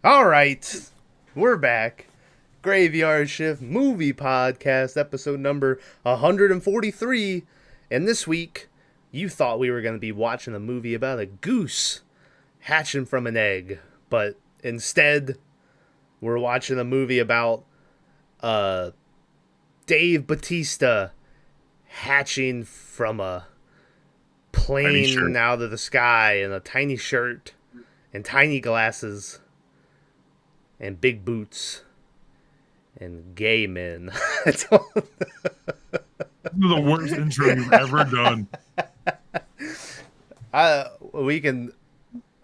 All right, we're back. Graveyard Shift Movie Podcast, episode number 143. And this week, you thought we were going to be watching a movie about a goose hatching from an egg. But instead, we're watching a movie about Dave Bautista hatching from a plane out of the sky in a tiny shirt and tiny glasses and big boots and gay men. This is the worst intro you've ever done. We can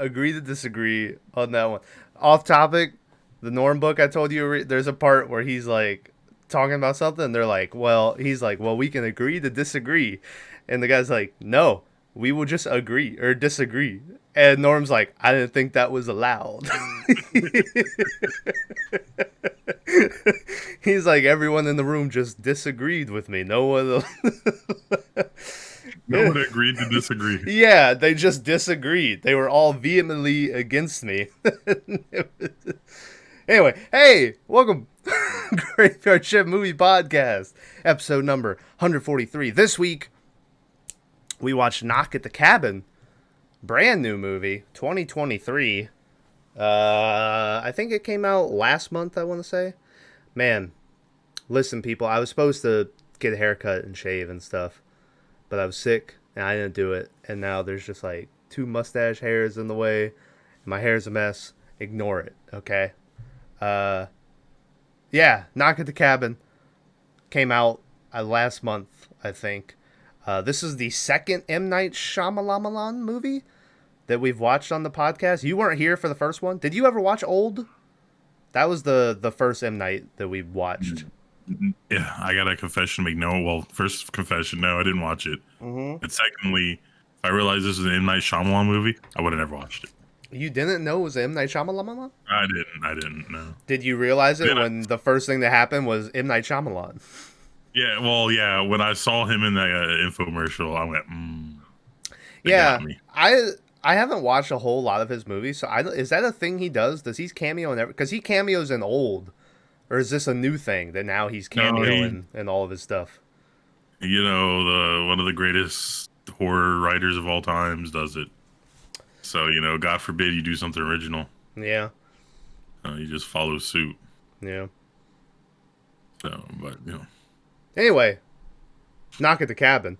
agree to disagree on that one. Off topic, the Norm book I told you, there's a part where he's like talking about something. They're like, he's like, we can agree to disagree. And the guy's like, no, we will just agree or disagree. And Norm's like, I didn't think that was allowed. He's like, everyone in the room just disagreed with me. No one agreed to disagree. Yeah, they just disagreed. They were all vehemently against me. Anyway, hey, welcome. Graveyard Shift Movie Podcast, episode number 143. This week, we watched Knock at the Cabin. Brand new movie, 2023. I think it came out last month, I want to say. Man, listen, people, I was supposed to get a haircut and shave and stuff, but I was sick and I didn't do it. And now there's just like 2 mustache hairs in the way. My hair's a mess. Ignore it, okay? Yeah, Knock at the Cabin came out last month, I think. This is the second M. Night Shyamalan movie that we've watched on the podcast. You weren't here for the first one. Did you ever watch Old? That was the first M. Night that we watched. Yeah, I got a confession to make. No, well, first confession, no, I didn't watch it. Mm-hmm. And secondly, if I realized this was an M. Night Shyamalan movie, I would have never watched it. You didn't know it was M. Night Shyamalan? I didn't know. Did you realize it when the first thing that happened was M. Night Shyamalan? Yeah, well, yeah, when I saw him in that infomercial, I went, Yeah, I haven't watched a whole lot of his movies, so is that a thing he does? Does he cameo in every? Because he cameos in Old, or is this a new thing that now he's cameoing in all of his stuff? You know, one of the greatest horror writers of all times does it. So, you know, God forbid you do something original. Yeah. You just follow suit. Yeah. So, but, you know. Anyway, Knock at the Cabin.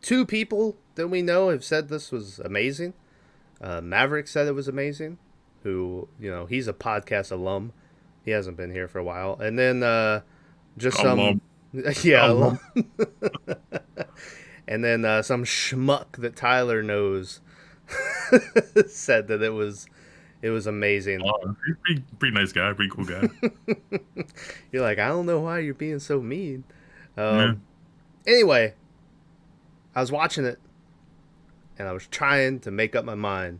2 people that we know have said this was amazing. Maverick said it was amazing. Who, you know, he's a podcast alum. He hasn't been here for a while. And then just some... Yeah, alum. And then some schmuck that Tyler knows said that it was amazing. Oh, pretty nice guy, pretty cool guy. You're like, I don't know why you're being so mean. Anyway, I was watching it, and I was trying to make up my mind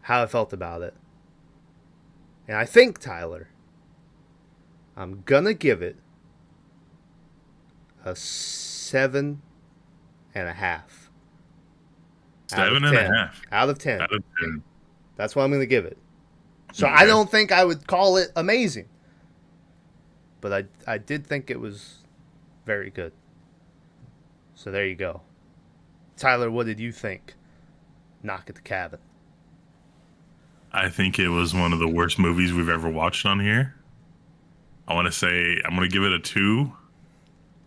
how I felt about it. And I think, Tyler, I'm gonna give it a 7.5. 7.5 out of 10. Out of 10. That's what I'm going to give it. So okay. I don't think I would call it amazing, but I did think it was very good. So there you go. Tyler, what did you think? Knock at the Cabin. I think it was one of the worst movies we've ever watched on here. I want to say I'm going to give it a 2.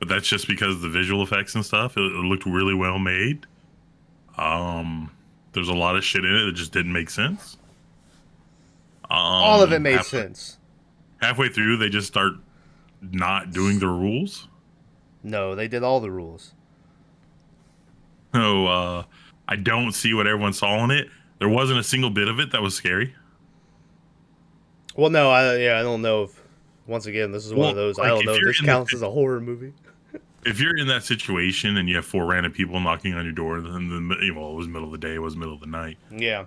But that's just because of the visual effects and stuff. It looked really well made. There's a lot of shit in it that just didn't make sense. All of it made sense. Halfway through, they just start not doing the rules. No, they did all the rules. So, I don't see what everyone saw in it. There wasn't a single bit of it that was scary. Well, no, I don't know if... Once again, this is one of those, like, I don't know if this counts as a horror movie. If you're in that situation and you have 4 random people knocking on your door, then it was middle of the day, it was middle of the night. Yeah.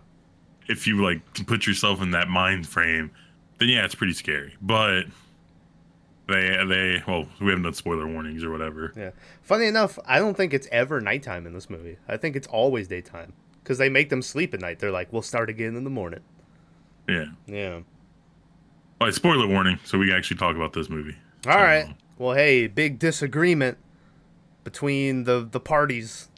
If you like put yourself in that mind frame, then yeah, it's pretty scary. But we haven't done spoiler warnings or whatever. Yeah. Funny enough, I don't think it's ever nighttime in this movie. I think it's always daytime because they make them sleep at night. They're like, we'll start again in the morning. Yeah. Yeah. All right, spoiler warning, so we can actually talk about this movie. All So, right. Well, hey, big disagreement between the parties.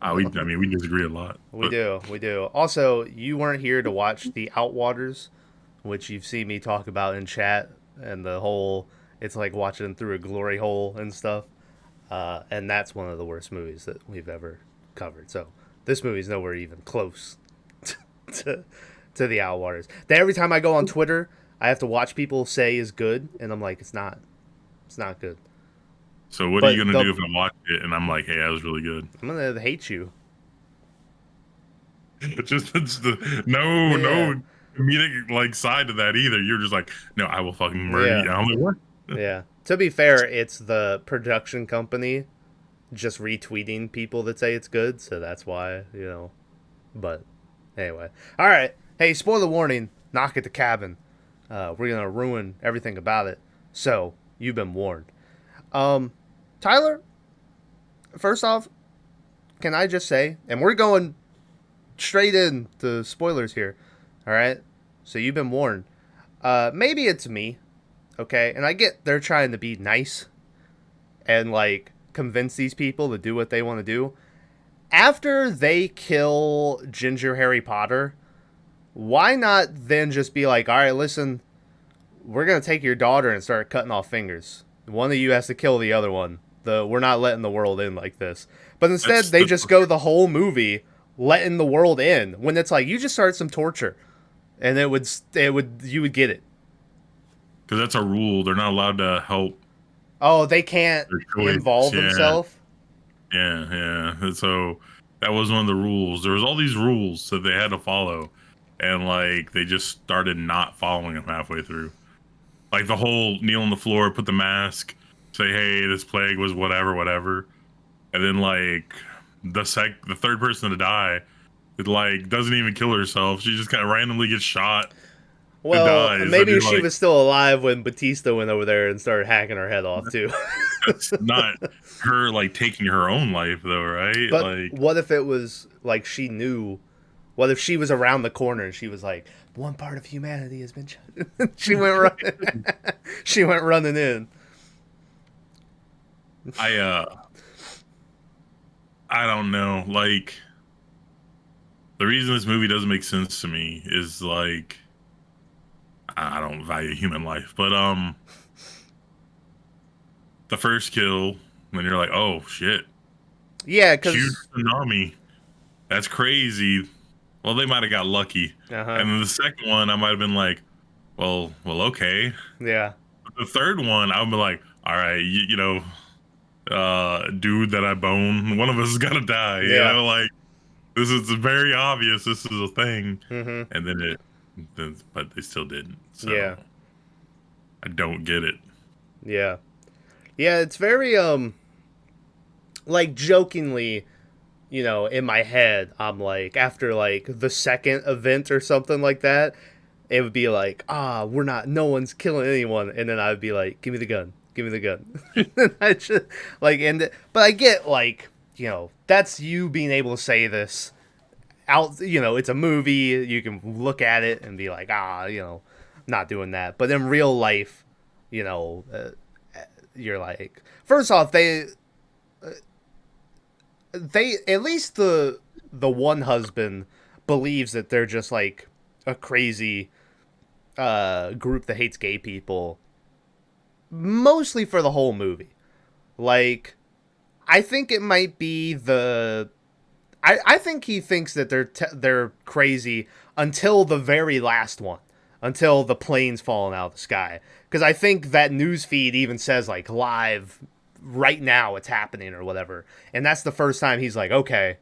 I mean, we disagree a lot, We but do. We do. Also, you weren't here to watch The Outwaters, which you've seen me talk about in chat, and the whole it's like watching through a glory hole and stuff. And that's one of the worst movies that we've ever covered. So this movie's nowhere even close to to The Outwaters. That every time I go on Twitter, I have to watch people say is good, and I'm like, it's not. It's not good. so what are you But gonna do if I watch it and I'm like, hey, that was really good? I'm gonna hate you. Just it's the no comedic like side to that either. You're just like, no, I will fucking murder Yeah. you. I'm like, what? Yeah. To be fair, it's the production company just retweeting people that say it's good, so that's why, But anyway. All right. Hey, spoiler warning. Knock at the cabin. We're gonna ruin everything about it. So you've been warned. Tyler, first off, can I just say, and we're going straight into spoilers here. All right. So you've been warned. Maybe it's me. Okay. And I get they're trying to be nice and like convince these people to do what they want to do. After they kill Ginger Harry Potter, why not then just be like, all right, listen, we're going to take your daughter and start cutting off fingers. One of you has to kill the other one. We're not letting the world in like this. But instead, they just go the whole movie letting the world in when it's like, you just start some torture and you would get it. Because that's a rule. They're not allowed to help. Oh, they can't involve themselves? Yeah. And so that was one of the rules. There was all these rules that they had to follow, and like they just started not following them halfway through. Like the whole kneel on the floor, put the mask, say, "Hey, this plague was whatever," and then like the third person to die, it like doesn't even kill herself. She just kind of randomly gets shot. Well, maybe she like, was still alive when Batista went over there and started hacking her head off too. That's not her like taking her own life though, right? But like, what if it was like she knew? What if she was around the corner and she was like, "One part of humanity has been." She went running. She went running in. I don't know. Like, the reason this movie doesn't make sense to me is like, I don't value human life, but the first kill, when you're like, oh shit, Yeah, because huge tsunami, that's crazy. Well, they might have got lucky, and then the second one, I might have been like, well, okay. Yeah. But the third one, I would be like, all right, dude that I bone, one of us is gonna die. Yeah. Like this is very obvious. This is a thing, Mm-hmm. and then but they still didn't. So Yeah. I don't get it. Yeah. Yeah, it's very like jokingly, in my head, I'm like after like the second event or something like that, it would be like, no one's killing anyone, and then I would be like, give me the gun. Give me the gun. I just like but I get like, that's you being able to say this out, it's a movie, you can look at it and be like, not doing that. But in real life, you're like, first off, they at least the one husband believes that they're just like a crazy group that hates gay people, mostly for the whole movie. Like, I think it might be I think he thinks that they're crazy until the very last one, until the plane's falling out of the sky. Because I think that news feed even says like live right now it's happening or whatever, and that's the first time he's like, okay,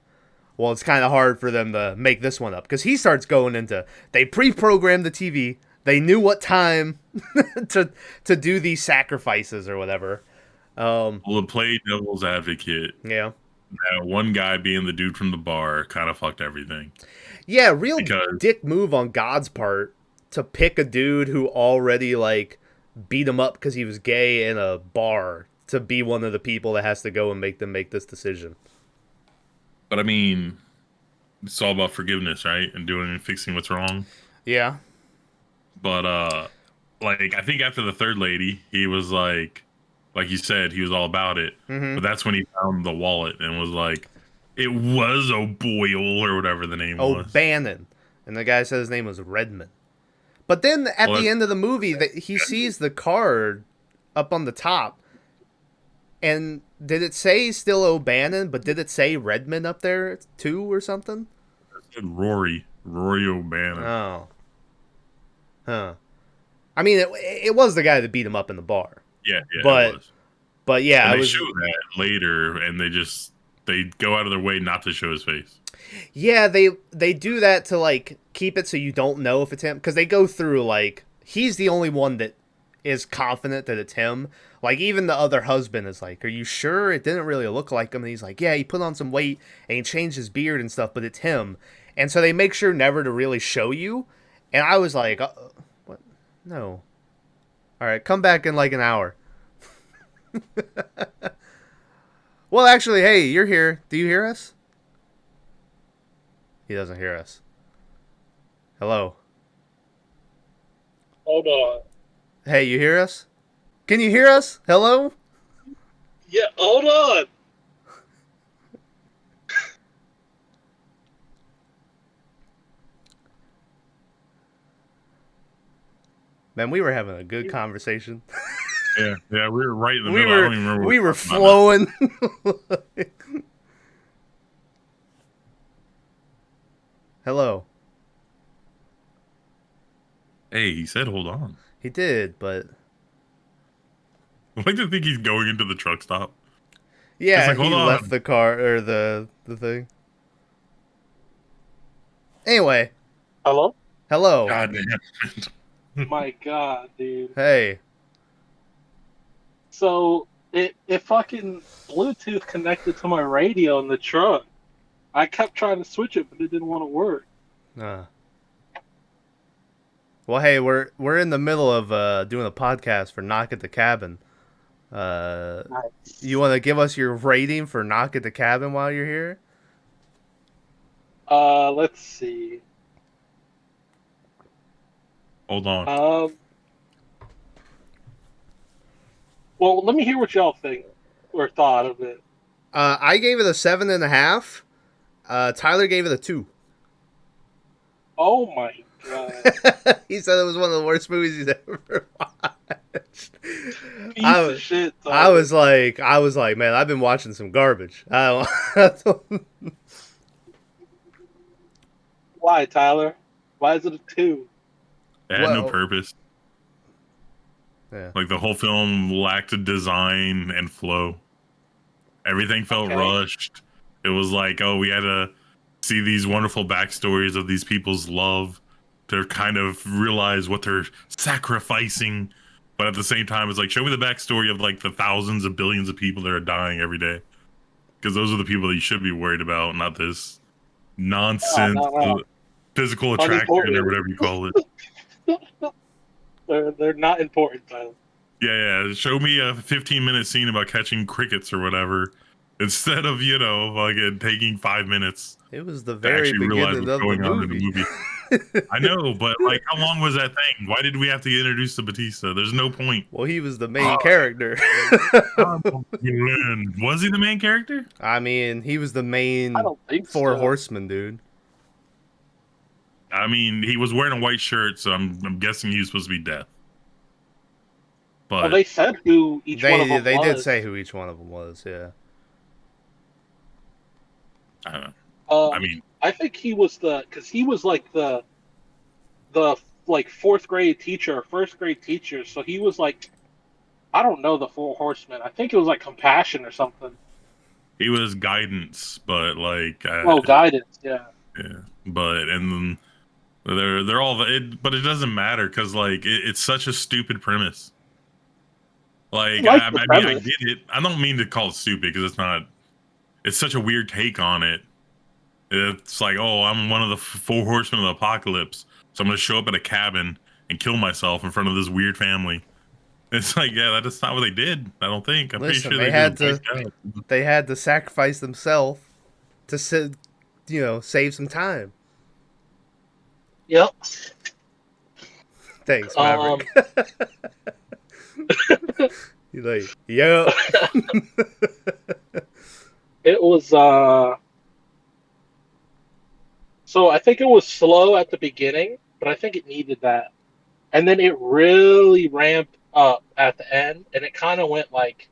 well, it's kind of hard for them to make this one up, because he starts going into, they pre-programmed the TV, they knew what time to do these sacrifices or whatever. Well, to play devil's advocate, Yeah. that one guy being the dude from the bar kind of fucked everything. Yeah, real dick move on God's part to pick a dude who already like beat him up because he was gay in a bar to be one of the people that has to go and make them make this decision. But I mean, it's all about forgiveness, right? And fixing what's wrong. Yeah. But like I think after the third lady, he was like you said, he was all about it. Mm-hmm. But that's when he found the wallet and was like, it was O'Boyle or whatever the name was. O'Bannon. And the guy said his name was Redmond. But then at Well, the end of the movie, he sees the card up on the top. And did it say still O'Bannon, but did it say Redmond up there too or something? it said Rory O'Bannon. Oh. Huh. I mean, it was the guy that beat him up in the bar. Yeah, but, it was. But yeah, And I they was, show that later, and they go out of their way not to show his face. yeah, they do that to like keep it so you don't know if it's him, because they go through like he's the only one that is confident that it's him. Like even the other husband is like, "Are you sure it didn't really look like him?" And he's like, "Yeah, he put on some weight and he changed his beard and stuff, but it's him." And so they make sure never to really show you. And I was like, "What? No. All right, come back in like an hour." Well, actually, hey, you're here. Do you hear us? He doesn't hear us. Hello. Hold on. Hey, you hear us? Can you hear us? Hello? Yeah, hold on. Man, we were having a good conversation. Yeah, we were right in the middle. I don't even remember what we were talking about flowing. Hello. now. Hey, he said, "Hold on." He did, but I like to think he's going into the truck stop. yeah, It's like, he hold on. left the car or the thing. Anyway, Hello? hello. God damn. My God, dude. Hey. So it fucking Bluetooth connected to my radio in the truck. I kept trying to switch it, but it didn't want to work. Well, hey, we're in the middle of doing a podcast for Knock at the Cabin. Nice. You want to give us your rating for Knock at the Cabin while you're here? Let's see. Hold on. Well, let me hear what y'all think or thought of it. I gave it a 7.5. Tyler gave it a 2. Oh my God. He said it was one of the worst movies he's ever watched. Piece of shit. I was like, man, I've been watching some garbage. Why, Tyler? Why is it a 2? It had no purpose. Yeah. Like the whole film lacked a design and flow. Everything felt rushed. It was like, oh, we had to see these wonderful backstories of these people's love to kind of realize what they're sacrificing. But at the same time, it's like, show me the backstory of like the thousands of billions of people that are dying every day. Because those are the people that you should be worried about, not this nonsense physical attraction or whatever you call it. They're not important, Tyler. Yeah. Show me a 15-minute scene about catching crickets or whatever, instead of fucking taking 5 minutes. It was the to very actually realize beginning what's of going on in the movie. I know, but like, how long was that thing? Why did we have to get introduced to Batista? There's no point. Well, he was the main character. Was he the main character? I mean, he was the main I don't think Four so. Horsemen, dude. I mean, he was wearing a white shirt, so I'm guessing he was supposed to be Death. But Well, they said who each one of them They was. did say who each one of them was, yeah. I don't know. I mean, I think he was because he was like the like 4th grade teacher or 1st grade teacher, so he was like, I don't know the Four Horsemen. I think it was like Compassion or something. he was Guidance, but like Guidance, yeah. yeah. But and then they're all but it doesn't matter because like it's such a stupid premise. Like I mean, I get it. I don't mean to call it stupid because it's not. It's such a weird take on it. It's like, oh, I'm one of the Four Horsemen of the Apocalypse, so I'm gonna show up at a cabin and kill myself in front of this weird family. It's like, yeah, that's not what they did. I don't think. I'm Listen, pretty sure they had to sacrifice themselves to save some time. Yep. Thanks, Maverick. He's like, yeah. It was so I think it was slow at the beginning, but I think it needed that. And then it really ramped up at the end, and it kind of went like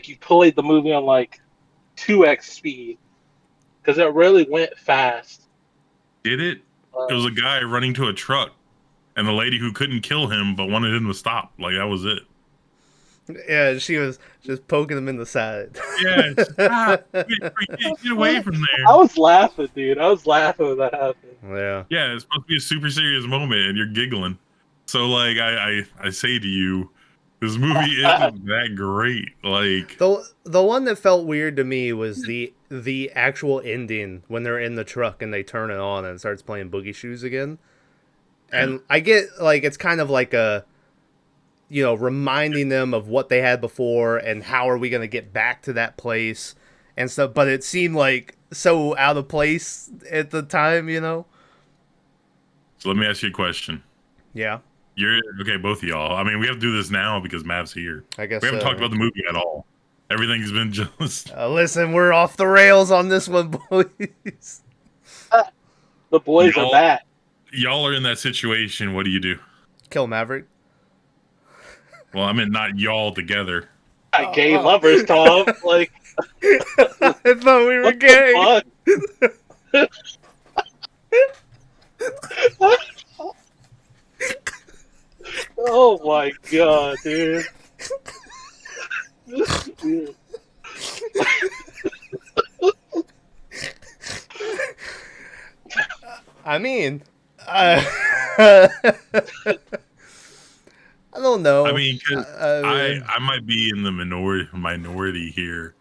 you played the movie on like 2x speed because it really went fast. Did it? It was a guy running to a truck, and the lady who couldn't kill him but wanted him to stop. Like, that was it. Yeah, she was just poking him in the side. Yeah, get away from there. I was laughing, dude. I was laughing when that happened. Yeah. Yeah, it's supposed to be a super serious moment, and you're giggling. So, like, I say to you, this movie isn't that great. Like, the one that felt weird to me was the actual ending when they're in the truck and they turn it on and it starts playing Boogie Shoes again. And I get, like, it's kind of like a, you know, reminding them of what they had before and how are we going to get back to that place and stuff. But it seemed like so out of place at the time, you know? so let me ask you a question. Yeah, You're okay, both of y'all. I mean, we have to do this now because Mav's here. I guess We haven't talked about the movie at all. Everything's been just. listen, we're off the rails on this one, boys. The boys are back. Y'all are in that situation. What do you do? Kill Maverick. Well, I mean, not y'all together. Gay lovers, Tom. Like, I thought we were what gay. the fuck? Oh my god, dude. Dude. I mean, I don't know. I mean, 'cause I might be in the minority here,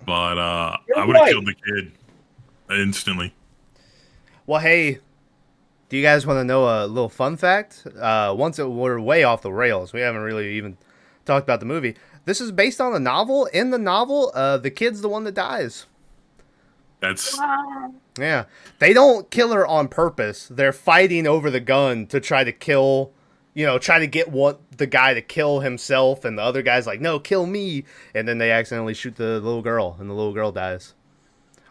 but I would have killed the kid instantly. Well, hey, do you guys want to know a little fun fact? We're way off the rails. We haven't really even talked about the movie. This is based on a novel. In the novel, the kid's the one that dies. That's Yeah. They don't kill her on purpose. They're fighting over the gun to try to kill, try to get the guy to kill himself. And the other guy's like, no, kill me. And then they accidentally shoot the little girl and the little girl dies.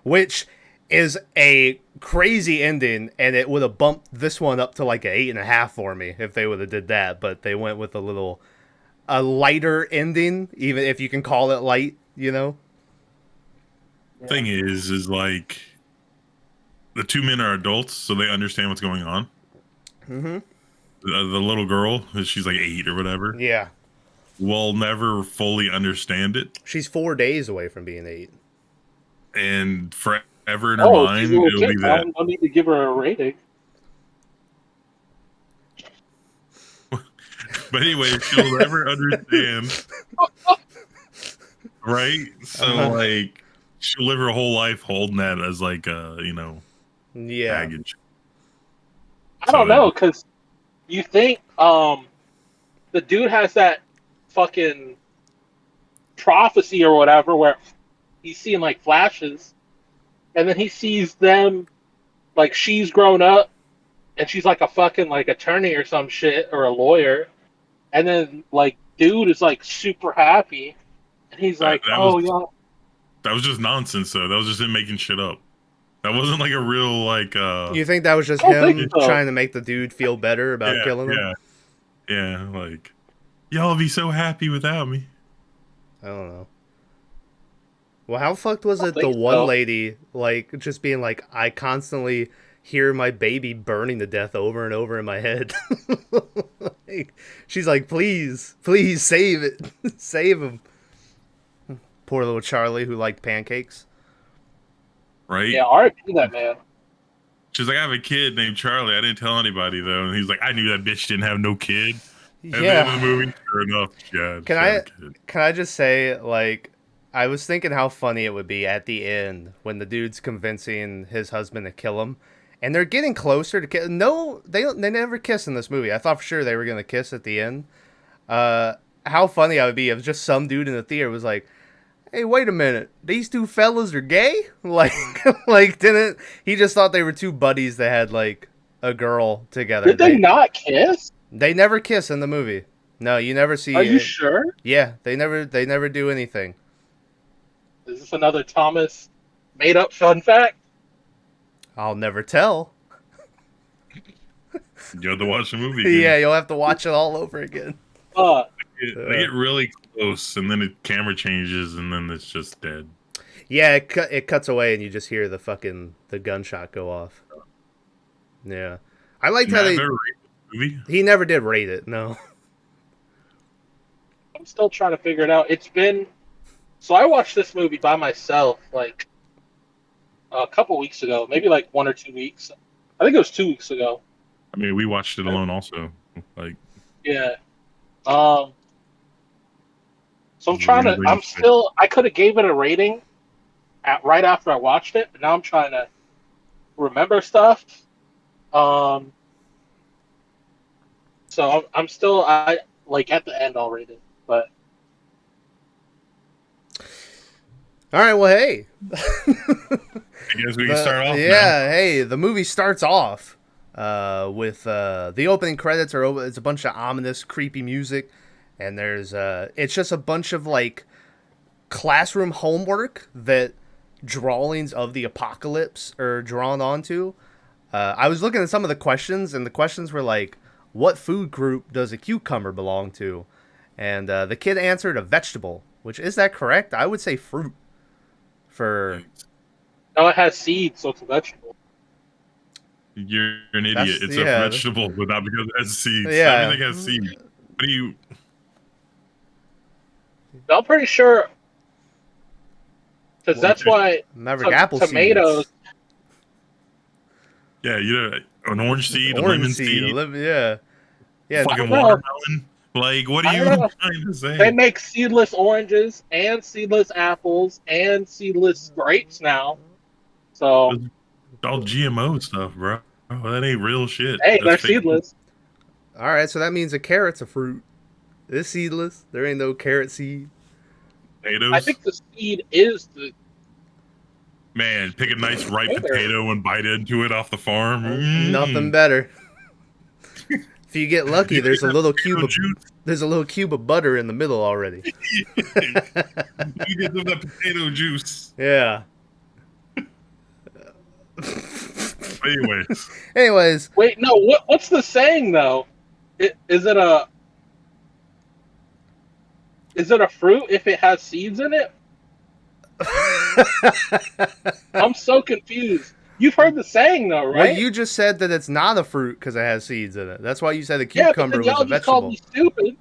Which is a crazy ending. And it would have bumped this one up to like an 8.5 for me if they would have did that. But they went with a lighter ending, even if you can call it light, Thing is like the two men are adults, so they understand what's going on. Mm-hmm. The little girl, she's like 8 or whatever. Yeah. Will never fully understand it. She's 4 days away from being 8. And forever in her mind, it'll be that. I need to give her a rating. But anyway, she'll never understand. Right? So, like, she'll live her whole life holding that as, like, baggage. I don't know, because you think the dude has that fucking prophecy or whatever where he's seeing, like, flashes, and then he sees them, like, she's grown up, and she's, like, a fucking, like, attorney or some shit, or a lawyer. And then, like, dude is, like, super happy. And he's like, yeah. That was just nonsense, though. That was just him making shit up. That wasn't, like, a real, like... You think that was just him trying to make the dude feel better about killing him? Yeah, like, y'all be so happy without me. I don't know. Well, how fucked was it the one lady, like, just being like, I constantly hear my baby burning to death over and over in my head. She's like, please save it. Save him. Poor little Charlie who liked pancakes. Right? Yeah, R.I.P. that man. She's like, I have a kid named Charlie. I didn't tell anybody, though. And he's like, I knew that bitch didn't have no kid. At the end of the movie, sure enough, Can I just say, like, I was thinking how funny it would be at the end when the dude's convincing his husband to kill him. And they're getting closer to kiss. No, they never kiss in this movie. I thought for sure they were going to kiss at the end. How funny I would be if just some dude in the theater was like, hey, wait a minute. These two fellas are gay? Like, he just thought they were two buddies that had, like, a girl together. Did they not kiss? They never kiss in the movie. No, you never see. Are you sure? Yeah, they never do anything. Is this another Thomas made up fun fact? I'll never tell. You have to watch the movie again. Yeah, you'll have to watch it all over again. They get really close, and then the camera changes, and then it's just dead. Yeah, it cuts away, and you just hear the gunshot go off. Yeah, I liked how they. Movie? He never did rate it. No. I'm still trying to figure it out. So I watched this movie by myself like a couple weeks ago, maybe like 1 or 2 weeks. I think it was 2 weeks ago. I mean, we watched it alone also. Like, yeah. So I could have gave it a rating right after I watched it, but now I'm trying to remember stuff. So I'm still at the end I'll rate it, but. All right, well, hey. I guess we can start off. Yeah, hey, the movie starts off with the opening credits it's a bunch of ominous, creepy music, and there's it's just a bunch of like classroom homework that drawings of the apocalypse are drawn onto. I was looking at some of the questions, and the questions were like, what food group does a cucumber belong to? And the kid answered a vegetable, which is that correct? I would say fruit. No, it has seeds, so it's a vegetable. You're an idiot. It's a vegetable, but not because it has seeds. Yeah. Everything has seeds. What do you? I'm pretty sure, because that's why Maverick apple tomatoes. Seeds. Yeah, an orange seed, Orange a lemon seed, yeah. Fucking watermelon. Like, what are you trying to say? They make seedless oranges and seedless apples and seedless grapes now. So it's all GMO stuff, bro. That ain't real shit. Hey, That's they're seedless. All right, so that means a carrot's a fruit. It's seedless. There ain't no carrot seed. Potatoes. I think the seed is the. Man, pick a nice ripe potato and bite into it off the farm. Nothing better. If you get lucky, there's a little cube of butter in the middle already. You get some of that potato juice. Yeah. Anyways. Wait, no. What's the saying though? Is it a fruit if it has seeds in it? I'm so confused. You've heard the saying though, right? Well, you just said that it's not a fruit because it has seeds in it. That's why you said a cucumber was a vegetable. Called me stupid.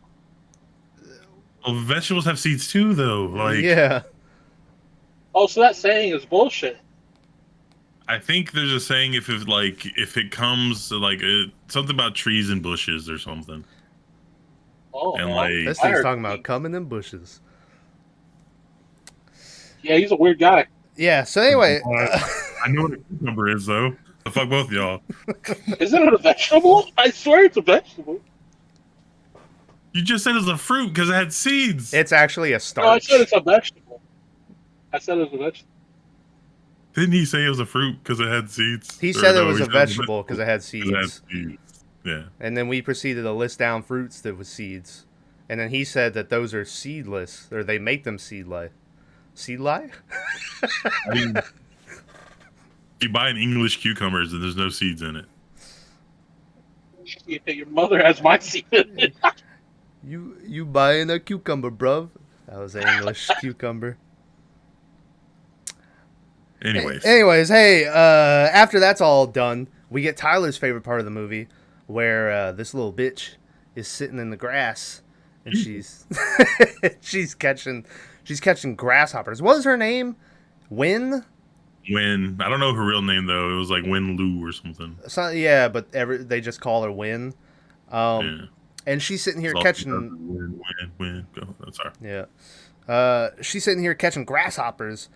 Well, vegetables have seeds too, though. Like, yeah. Oh, so that saying is bullshit. I think there's a saying if it comes to something about trees and bushes or something. Oh, and this thing's talking about coming in bushes. Yeah, he's a weird guy. Yeah. So anyway, I know what a cucumber is, though. The fuck both of y'all. Isn't it a vegetable? I swear it's a vegetable. You just said it's a fruit because it had seeds. It's actually a starch. No, I said it's a vegetable. I said it was a vegetable. Didn't he say it was a fruit because it had seeds? He said it was a vegetable because it had seeds. Yeah. And then we proceeded to list down fruits that with seeds. And then he said that those are seedless, or they make them seedless. Seedless? I mean, you buy an English cucumbers and there's no seeds in it. Your mother has my seed in it. You buying a cucumber, bruv? That was an English cucumber. Anyways, hey, after that's all done, we get Tyler's favorite part of the movie, where this little bitch is sitting in the grass, and she's catching grasshoppers. What was her name? Win? Win. I don't know her real name though. It was like Win Lu or something. Yeah, but they just call her Win. Yeah. And she's sitting here catching. Win. Go. That's her. Yeah. She's sitting here catching grasshoppers.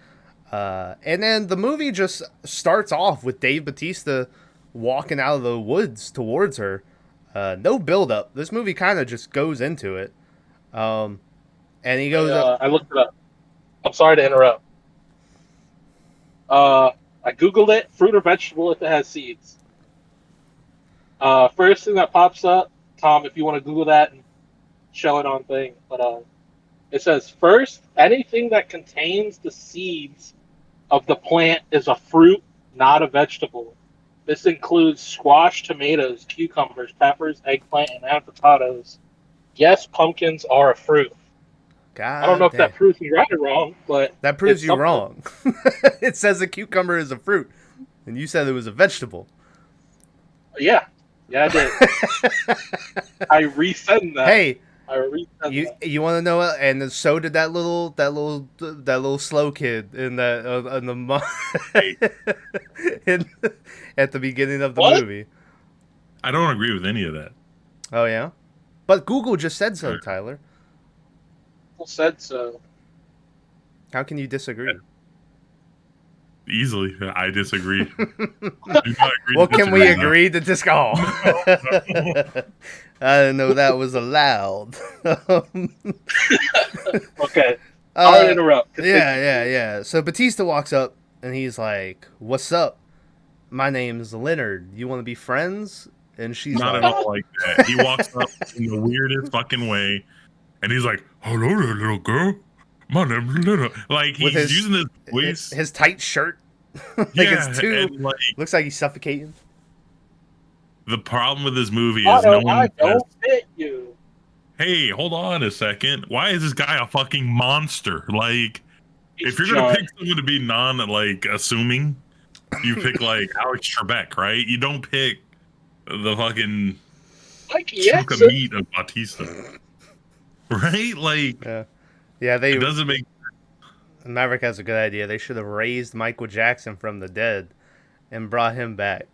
And then the movie just starts off with Dave Bautista walking out of the woods towards her. No build up. This movie kind of just goes into it. And he goes up. I looked it up. I'm sorry to interrupt. I Googled it. Fruit or vegetable if it has seeds. First thing that pops up Tom, if you want to Google that and show it on thing. But it says first, anything that contains the seeds of the plant is a fruit, not a vegetable. This includes squash, tomatoes, cucumbers, peppers, eggplant, and avocados. Yes, pumpkins are a fruit. God I don't know if damn. that proves me right or wrong, but That proves it's you something. wrong. It says a cucumber is a fruit, and you said it was a vegetable. Yeah, I did. I resend that. Hey, I resend that. you want to know what? And then so did that little slow kid in that in the in, at the beginning of the What? movie. I don't agree with any of that. Oh yeah, but Google just said so, Tyler. People said so. How can you disagree? Easily, I disagree. Do not agree Well, to can we disagree, though. agree to disagree? Oh. I didn't know that was allowed. Okay. I'll interrupt. Continue. Yeah. So Batista walks up and he's like, "What's up? My name's Leonard. You want to be friends?" And she's Not like, at all like that. He walks up in the weirdest fucking way, and he's like, "Hello there, little girl. My name's Leonard." Like he's With using his voice. his tight shirt. Like Yeah, it's too. and like Looks like he's suffocating. the problem with this movie I is no don't, one I says, don't fit you. "Hey, hold on a second. Why is this guy a fucking monster?" Like, if you're gonna giant. pick someone to be non assuming, you pick like Alex Trebek, right? You don't pick the fucking Like, chunk of yes. meat of Batista, right? Like, Yeah. it They doesn't make. Maverick has a good idea. They should have raised Michael Jackson from the dead and brought him back.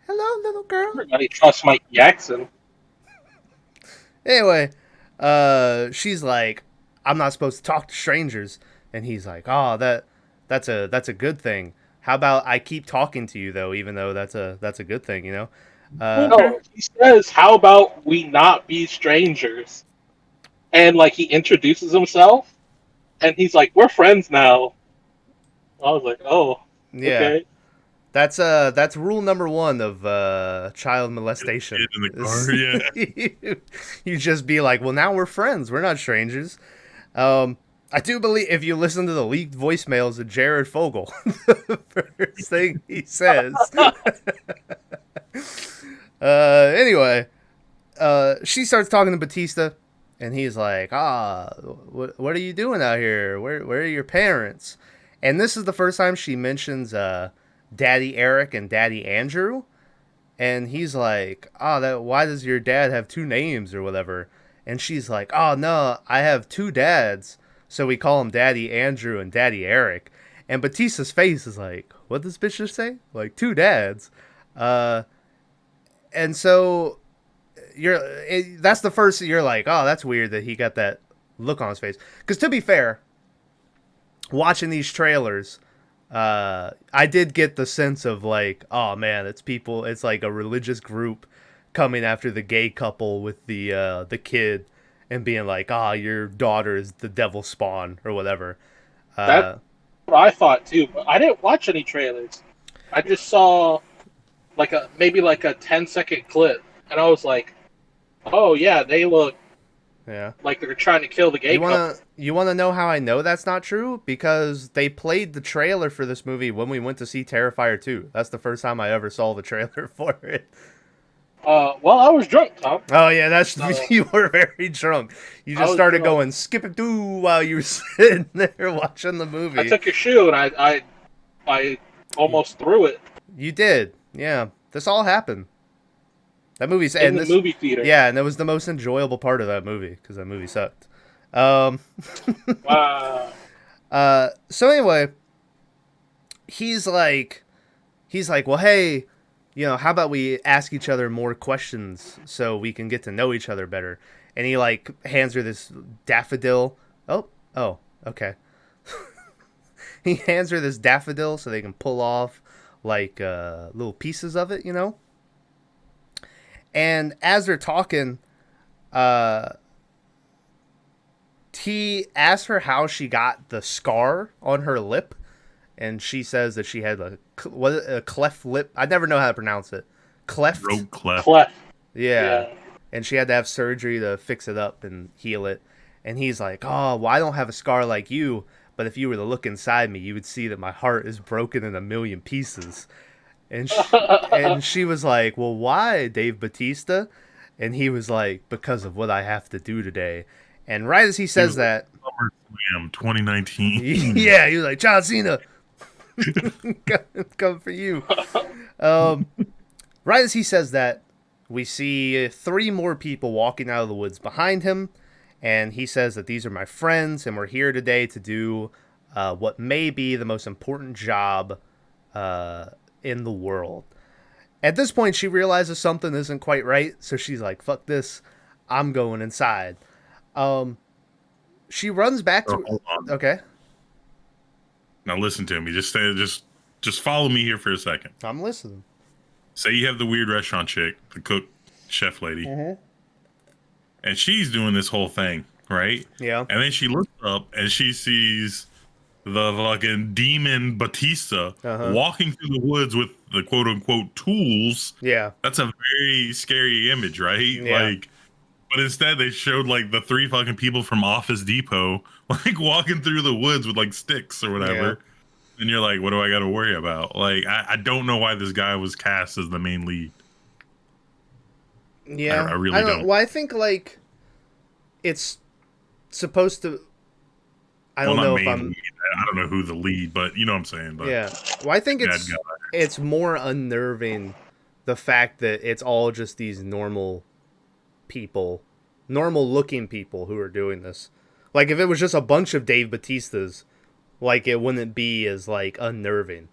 Hello, little girl. Everybody trusts Mike Jackson. Anyway, she's like, "I'm not supposed to talk to strangers," and he's like, "Oh, that's a good thing. How about I keep talking to you though, even though that's a good thing, you know?" No, he says, "How about we not be strangers?" And like he introduces himself, and he's like, "We're friends now." I was like, "Oh, Yeah, okay." that's rule number one of child molestation. Kid in the car, yeah. You just be like, "Well, now we're friends. We're not strangers." I do believe if you listen to the leaked voicemails of Jared Fogle, the first thing he says. Anyway, she starts talking to Batista, and he's like, what are you doing out here? Where are your parents?" And this is the first time she mentions Daddy Eric and Daddy Andrew. And he's like, why does your dad have two names or whatever? And she's like, "Oh, no, I have two dads. So we call him Daddy Andrew and Daddy Eric." And Batista's face is like, "What does bitch just say? Like, two dads?" And so that's the first, you're like, "Oh, that's weird that he got that look on his face." Because to be fair, watching these trailers, I did get the sense of like, oh man, it's like a religious group coming after the gay couple with the kid and being like, your daughter is the devil spawn or whatever. That's what I thought too, but I didn't watch any trailers. I just saw maybe a 10-second clip, and I was like, "Oh yeah, they look like they're trying to kill the gay couple." You wanna know how I know that's not true? Because they played the trailer for this movie when we went to see Terrifier 2. That's the first time I ever saw the trailer for it. Well, I was drunk, Tom. Oh yeah, you were very drunk. You just started going skip it doo while you were sitting there watching the movie. I took a shoe and I almost threw it. You did, yeah. This all happened. That movie's in the movie theater. Yeah, and it was the most enjoyable part of that movie because that movie sucked. Wow. So anyway, he's like, "Well, hey, how about we ask each other more questions so we can get to know each other better?" And he like hands her this daffodil. Oh, okay. He hands her this daffodil so they can pull off like little pieces of it, And as they're talking, he asks her how she got the scar on her lip, and she says that she had a cleft lip. I never know how to pronounce it. Cleft. Throat cleft. Clef. Yeah. and she had to have surgery to fix it up and heal it. And he's like, "Oh, well, I don't have a scar like you, but if you were to look inside me, you would see that my heart is broken in a million pieces." And she was like, "Well, why, Dave Bautista?" And he was like, "Because of what I have to do today." And right as he says that, SummerSlam 2019. yeah, he was like, "John Cena, come for you." Right as he says that, we see 3 more people walking out of the woods behind him. And he says that these are my friends, and we're here today to do what may be the most important job in the world. At this point, she realizes something isn't quite right, so she's like, "Fuck this, I'm going inside." She runs back to... Hold on. Okay. Now listen to me. Just follow me here for a second. I'm listening. Say you have the weird restaurant chick, the cook, chef lady. Mm-hmm. And she's doing this whole thing, right? Yeah. And then she looks up and she sees the fucking demon Batista walking through the woods with the quote unquote tools. Yeah. That's a very scary image, right? Yeah. Like, but instead they showed like the 3 fucking people from Office Depot like walking through the woods with like sticks or whatever. Yeah. And you're like, what do I got to worry about? Like, I don't know why this guy was cast as the main lead. Yeah, I really don't. Well, I think like it's supposed to. I don't know if I'm. Lead. I don't know who the lead, but you know what I'm saying. But Yeah, well, I think it's more unnerving the fact that it's all just these normal people, normal looking people who are doing this. Like if it was just a bunch of Dave Bautistas, like it wouldn't be as like unnerving.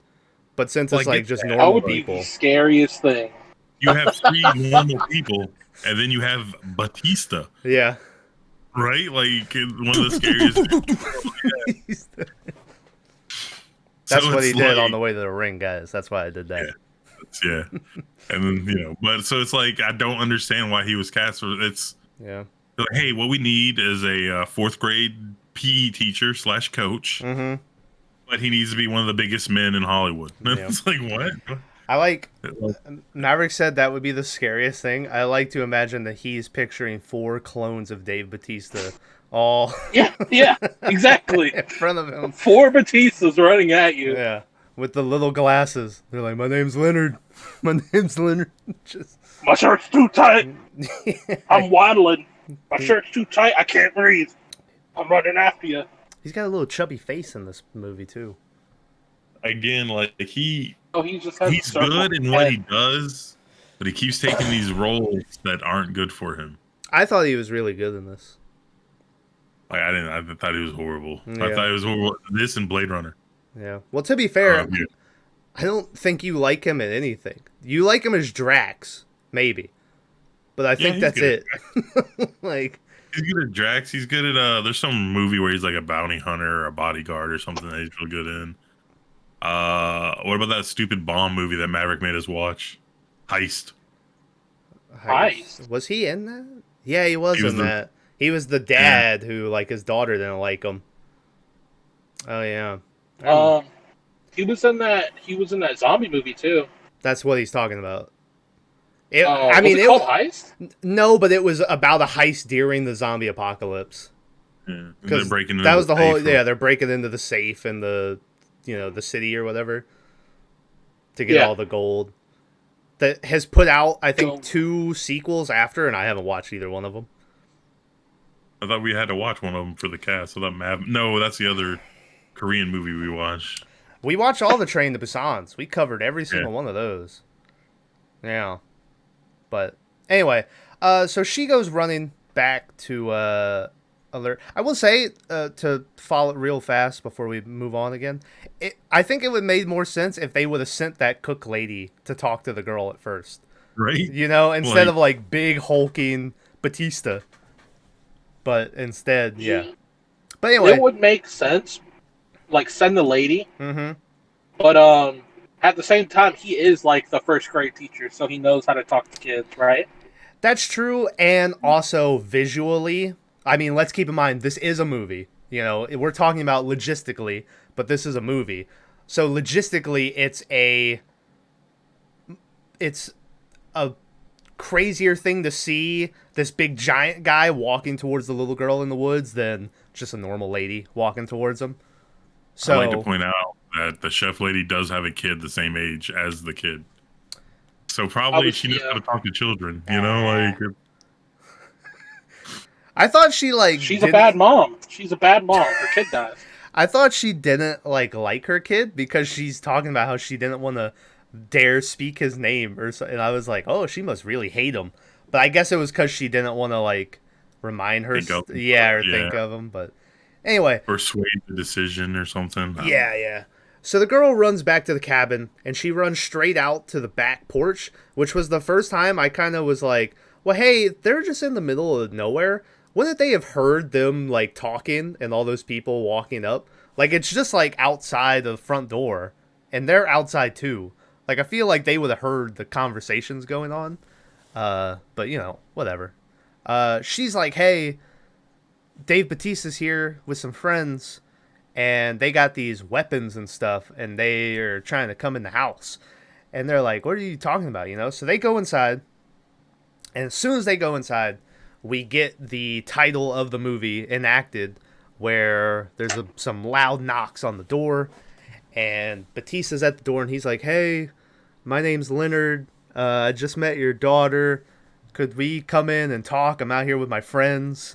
But since it's like just normal that would be people, the scariest thing. You have 3 normal people, and then you have Batista. Yeah. Right? Like, one of the scariest. That's what he did on the way to the ring, guys. That's why I did that. Yeah. And then, but so it's like, I don't understand why he was cast. It's like, hey, what we need is a 4th grade PE teacher / coach. Mm-hmm. But he needs to be one of the biggest men in Hollywood. It's like, what? I like Maverick said that would be the scariest thing. I like to imagine that he's picturing 4 clones of Dave Bautista all yeah, exactly in front of him. 4 Batistas running at you. Yeah, with the little glasses. They're like, "My name's Leonard. My name's Leonard." Just my shirt's too tight. I'm waddling. My shirt's too tight. I can't breathe. I'm running after you. He's got a little chubby face in this movie too. Again, like he's good in what he does, but he keeps taking these roles that aren't good for him. I thought he was really good in this. Like I thought he was horrible. Yeah. I thought he was horrible. This and Blade Runner. Yeah. Well, to be fair, I don't think you like him in anything. You like him as Drax, maybe, but I think that's it. Like he's good at Drax. He's good at there's some movie where he's like a bounty hunter or a bodyguard or something that he's real good in. What about that stupid bomb movie that Maverick made us watch? Heist. Was he in that? Yeah, he was in that. He was the dad who, like, his daughter didn't like him. Oh yeah. He was in that. He was in that zombie movie too. That's what he's talking about. It called Heist? No, but it was about a heist during the zombie apocalypse. Yeah, they're breaking. That was the whole. Yeah, they're breaking into the safe in the the city or whatever to get all the gold. That has put out, I think, 2 sequels after, and I haven't watched either one of them. I thought we had to watch one of them for the cast. So no, that's the other Korean movie we watched. We watched all the Train to Busan's. We covered every single one of those. Yeah. But anyway, so she goes running back to alert. I will say, to follow it real fast before we move on again, I think it would have made more sense if they would have sent that cook lady to talk to the girl at first. Right? Instead of like big hulking Batista. But instead, yeah. But anyway. It would make sense. Like, send the lady. Mm-hmm. But, at the same time, he is like the 1st grade teacher, so he knows how to talk to kids, right? That's true, and also visually, I mean, let's keep in mind, this is a movie. We're talking about logistically, but this is a movie. So logistically, it's a crazier thing to see this big giant guy walking towards the little girl in the woods than just a normal lady walking towards him. So I'd like to point out that the chef lady does have a kid the same age as the kid. So probably she knows how to talk to children, you know, like... I thought she, like... She's a bad mom. She's a bad mom. Her kid dies. I thought she didn't, like her kid because she's talking about how she didn't want to dare speak his name or so, and I was like, oh, she must really hate him. But I guess it was because she didn't want to, like, remind her... think of him, but... Anyway. Or sway the decision or something. Yeah. So the girl runs back to the cabin, and she runs straight out to the back porch, which was the first time I kind of was like, well, hey, they're just in the middle of nowhere. Wouldn't they have heard them, like, talking and all those people walking up? Like, it's just, like, outside the front door, and they're outside, too. Like, I feel like they would have heard the conversations going on. But, you know, whatever. She's like, hey, Dave Bautista's here with some friends, and they got these weapons and stuff, and they are trying to come in the house. And they're like, what are you talking about, you know? So they go inside, and as soon as they go inside, we get the title of the movie enacted, where there's some loud knocks on the door, and Bautista's at the door, and he's like, hey, my name's Leonard. I just met your daughter. Could we come in and talk? I'm out here with my friends.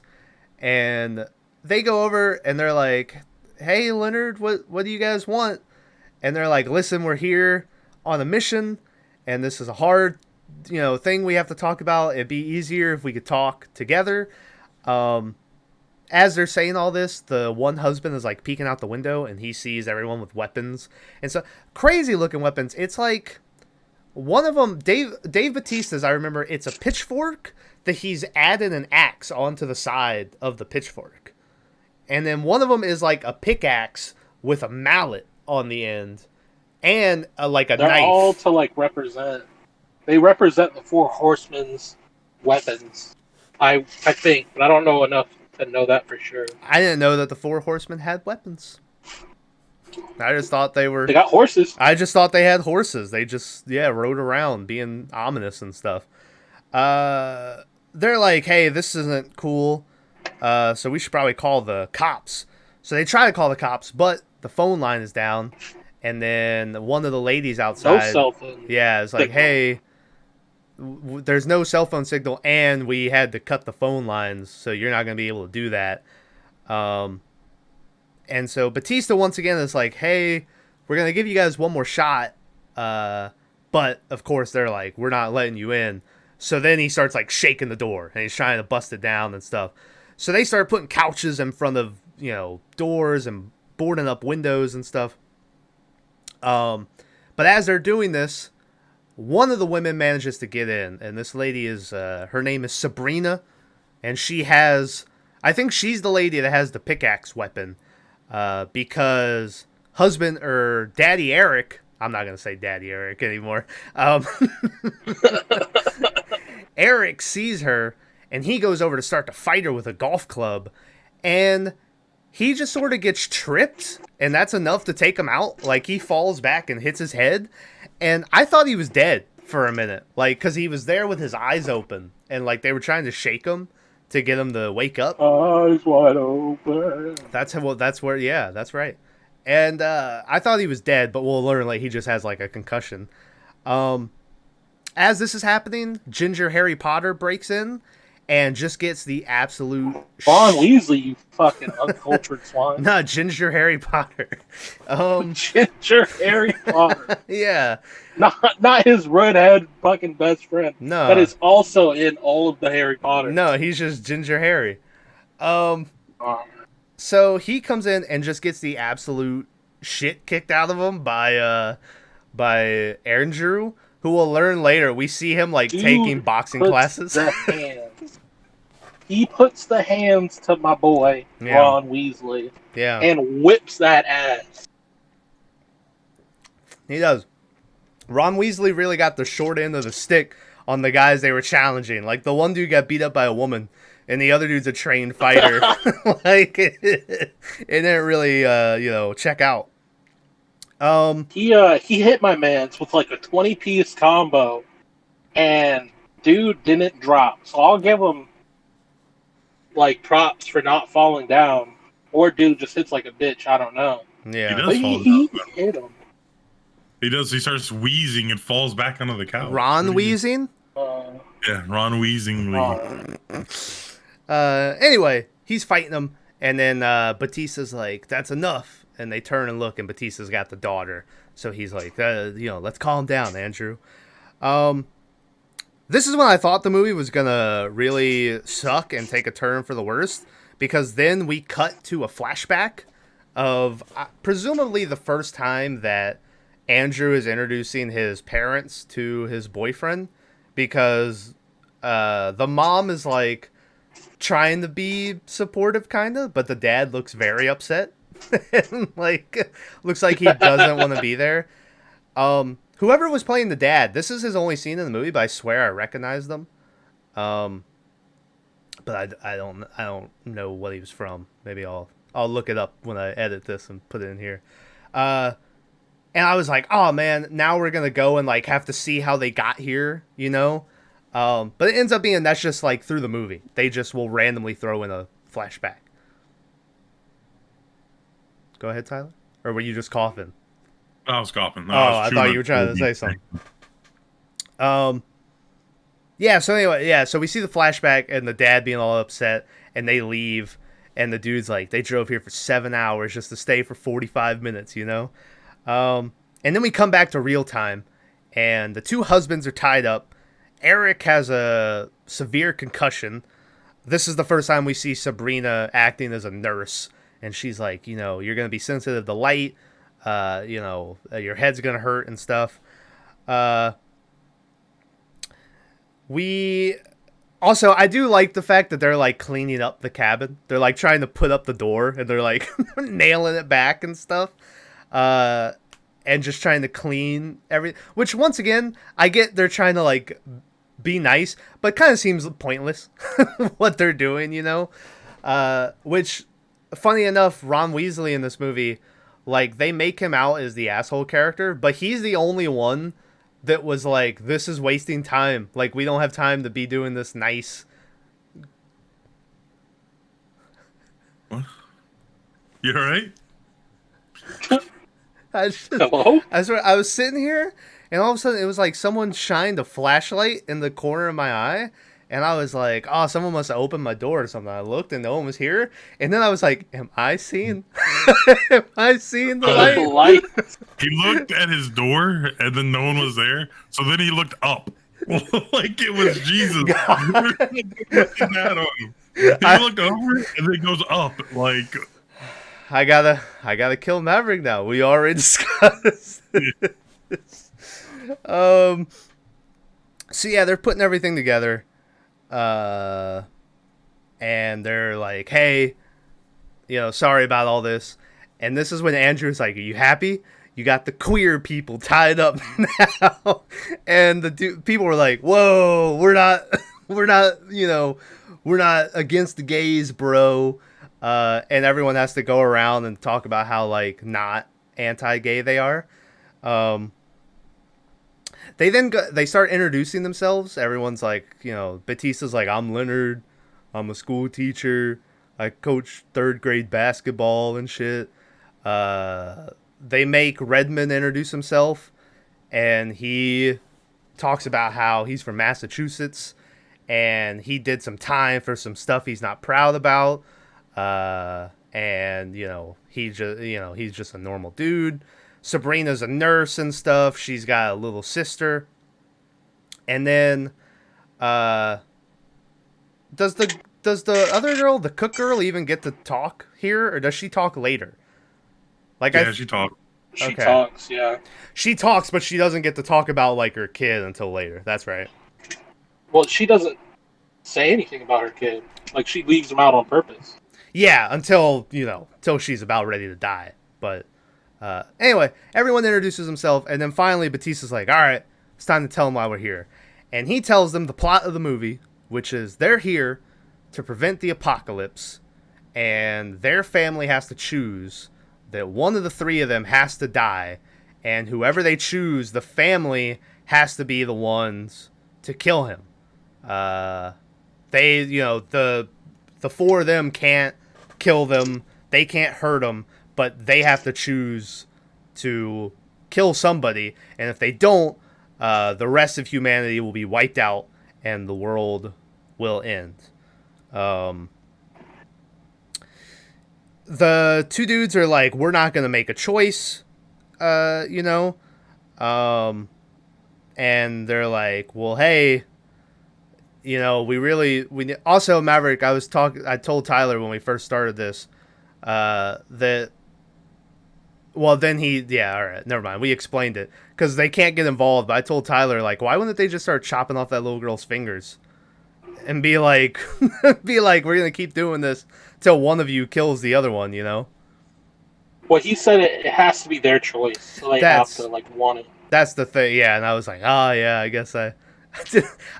And they go over, and they're like, hey, Leonard, what do you guys want? And they're like, listen, we're here on a mission, and this is a hard, you know, thing we have to talk about. It'd be easier if we could talk together. As they're saying all this, the one husband is like peeking out the window, and he sees everyone with weapons, and so crazy looking weapons. It's like one of them, Dave Bautista's, I remember, it's a pitchfork that he's added an axe onto the side of the pitchfork, and then one of them is like a pickaxe with a mallet on the end, and like a They're knife. all to like represent. They represent the four horsemen's weapons. I think, but I don't know enough to know that for sure. I didn't know that the four horsemen had weapons. I just thought they were... They got horses. I just thought they had horses. They just, rode around being ominous and stuff. They're like, hey, this isn't cool, so we should probably call the cops. So they try to call the cops, but the phone line is down, and then one of the ladies outside... No cell phone. Yeah, it's like, hey... there's no cell phone signal, and we had to cut the phone lines, so you're not going to be able to do that. And so Bautista once again is like, hey, we're going to give you guys one more shot. But of course they're like, we're not letting you in. So then he starts like shaking the door, and he's trying to bust it down and stuff. So they start putting couches in front of, doors and boarding up windows and stuff. But as they're doing this, one of the women manages to get in, and this lady is, her name is Sabrina, and she has, I think she's the lady that has the pickaxe weapon, because husband, or Daddy Eric, I'm not going to say Daddy Eric anymore, Eric sees her, and he goes over to start to fight her with a golf club, and he just sort of gets tripped, and that's enough to take him out. Like, he falls back and hits his head. And I thought he was dead for a minute, like, because he was there with his eyes open, and like they were trying to shake him to get him to wake up. Eyes wide open. That's where, yeah, that's right. And I thought he was dead, but we'll learn like he just has like a concussion. As this is happening, Ginger Harry Potter breaks in and just gets the absolute Ron Weasley, you fucking uncultured swine. No, Ginger Harry Potter. Ginger Harry Potter. Yeah. Not his redhead fucking best friend. No. That is also in all of the Harry Potter. No, he's just Ginger Harry. So he comes in and just gets the absolute shit kicked out of him by Andrew, who we'll learn later. We see him like taking boxing classes. He puts the hands to my boy, Ron Weasley, and whips that ass. He does. Ron Weasley really got the short end of the stick on the guys they were challenging. Like, the one dude got beat up by a woman, and the other dude's a trained fighter. Like, it didn't really, check out. He hit my mans with like a 20-piece combo, and dude didn't drop. So I'll give him like props for not falling down. Or dude just hits like a bitch. I don't know. He Yeah. does But fall he down. hit him. He does. He starts wheezing and falls back onto the couch. Ron Weasing? Yeah, Ron Weasingly. Anyway, he's fighting him, and then Batista's like, "That's enough," and they turn and look, and Batista's got the daughter, so he's like, let's calm down, Andrew. This is when I thought the movie was gonna really suck and take a turn for the worst, because then we cut to a flashback of presumably the first time that Andrew is introducing his parents to his boyfriend, because the mom is like trying to be supportive kind of, but the dad looks very upset and like looks like he doesn't want to be there. Whoever was playing the dad, this is his only scene in the movie, but I swear I recognize them. But I don't know what he was from. Maybe I'll look it up when I edit this and put it in here. And I was like, oh man, now we're gonna go and like have to see how they got here, you know? But it ends up being that's just like through the movie. They just will randomly throw in a flashback. Go ahead, Tyler. Or were you just coughing? I was coughing. I thought you were trying to say something. Yeah, so anyway, so we see the flashback and the dad being all upset, and they leave, and the dude's like, they drove here for 7 hours just to stay for 45 minutes, you know? And then we come back to real time, and the two husbands are tied up. Eric has a severe concussion. This is the first time we see Sabrina acting as a nurse, and she's like, you know, you're going to be sensitive to light, you know, your head's going to hurt and stuff. I do like the fact that they're like cleaning up the cabin. They're like trying to put up the door, and they're like nailing it back and stuff. And just trying to clean everything, which once again, I get they're trying to like be nice, but kind of seems pointless what they're doing, you know? Which, funny enough, Ron Weasley in this movie, like they make him out as the asshole character, but he's the only one that was like, this is wasting time. Like, we don't have time to be doing this nice. What? You alright? Hello? I was sitting here, and all of a sudden it was like someone shined a flashlight in the corner of my eye, and I was like, oh, someone must have opened my door or something. I looked, and no one was here, and then I was like, am I seeing the light? He looked at his door, and then no one was there, so then he looked up. Like it was Jesus. He looked over, and then goes up, like... I gotta kill Maverick now. We already discussed this. So yeah, they're putting everything together. And they're like, hey, you know, sorry about all this. And this is when Andrew's like, are you happy? You got the queer people tied up now. And the people were like, whoa, we're not, you know, we're not against the gays, bro. And everyone has to go around and talk about how, like, not anti-gay they are. They start introducing themselves. Everyone's like, you know, Batista's like, I'm Leonard. I'm a school teacher. I coach 3rd grade basketball and shit. They make Redmond introduce himself. And he talks about how he's from Massachusetts. And he did some time for some stuff he's not proud about. And you know, he's just a normal dude. Sabrina's a nurse and stuff. She's got a little sister. And then, does the other girl, the cook girl, even get to talk here, or does she talk later? Like, yeah, she talks. She talks, yeah. She talks, but she doesn't get to talk about like her kid until later. That's right. Well, she doesn't say anything about her kid. Like, she leaves him out on purpose. Yeah, until she's about ready to die. But anyway, everyone introduces himself, and then finally Batista's like, all right, it's time to tell them why we're here. And he tells them the plot of the movie, which is they're here to prevent the apocalypse, and their family has to choose that one of the 3 of them has to die, and whoever they choose, the family has to be the ones to kill him. They, the four of them can't kill them. They can't hurt them, but they have to choose to kill somebody. And if they don't, the rest of humanity will be wiped out and the world will end. The two dudes are like, we're not going to make a choice, and they're like, well, hey, we also Maverick. I told Tyler when we first started this, that, well, then all right, never mind. We explained it because they can't get involved. But I told Tyler, like, why wouldn't they just start chopping off that little girl's fingers and be like, we're going to keep doing this till one of you kills the other one, Well, he said it has to be their choice, so they have to want it. That's the thing, yeah. And I was like, oh yeah, I guess I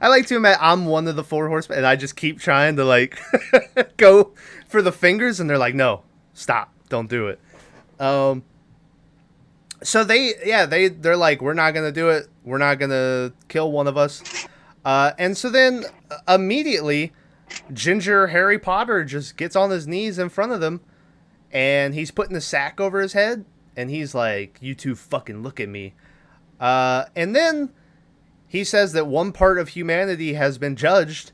like to admit I'm one of the four horsemen, and I just keep trying to go for the fingers, and they're like, no, stop, don't do it. So they're like, we're not gonna do it. We're not gonna kill one of us. And so then immediately, Ginger Harry Potter just gets on his knees in front of them, and he's putting the sack over his head, and he's like, you two fucking look at me. And then he says that one part of humanity has been judged,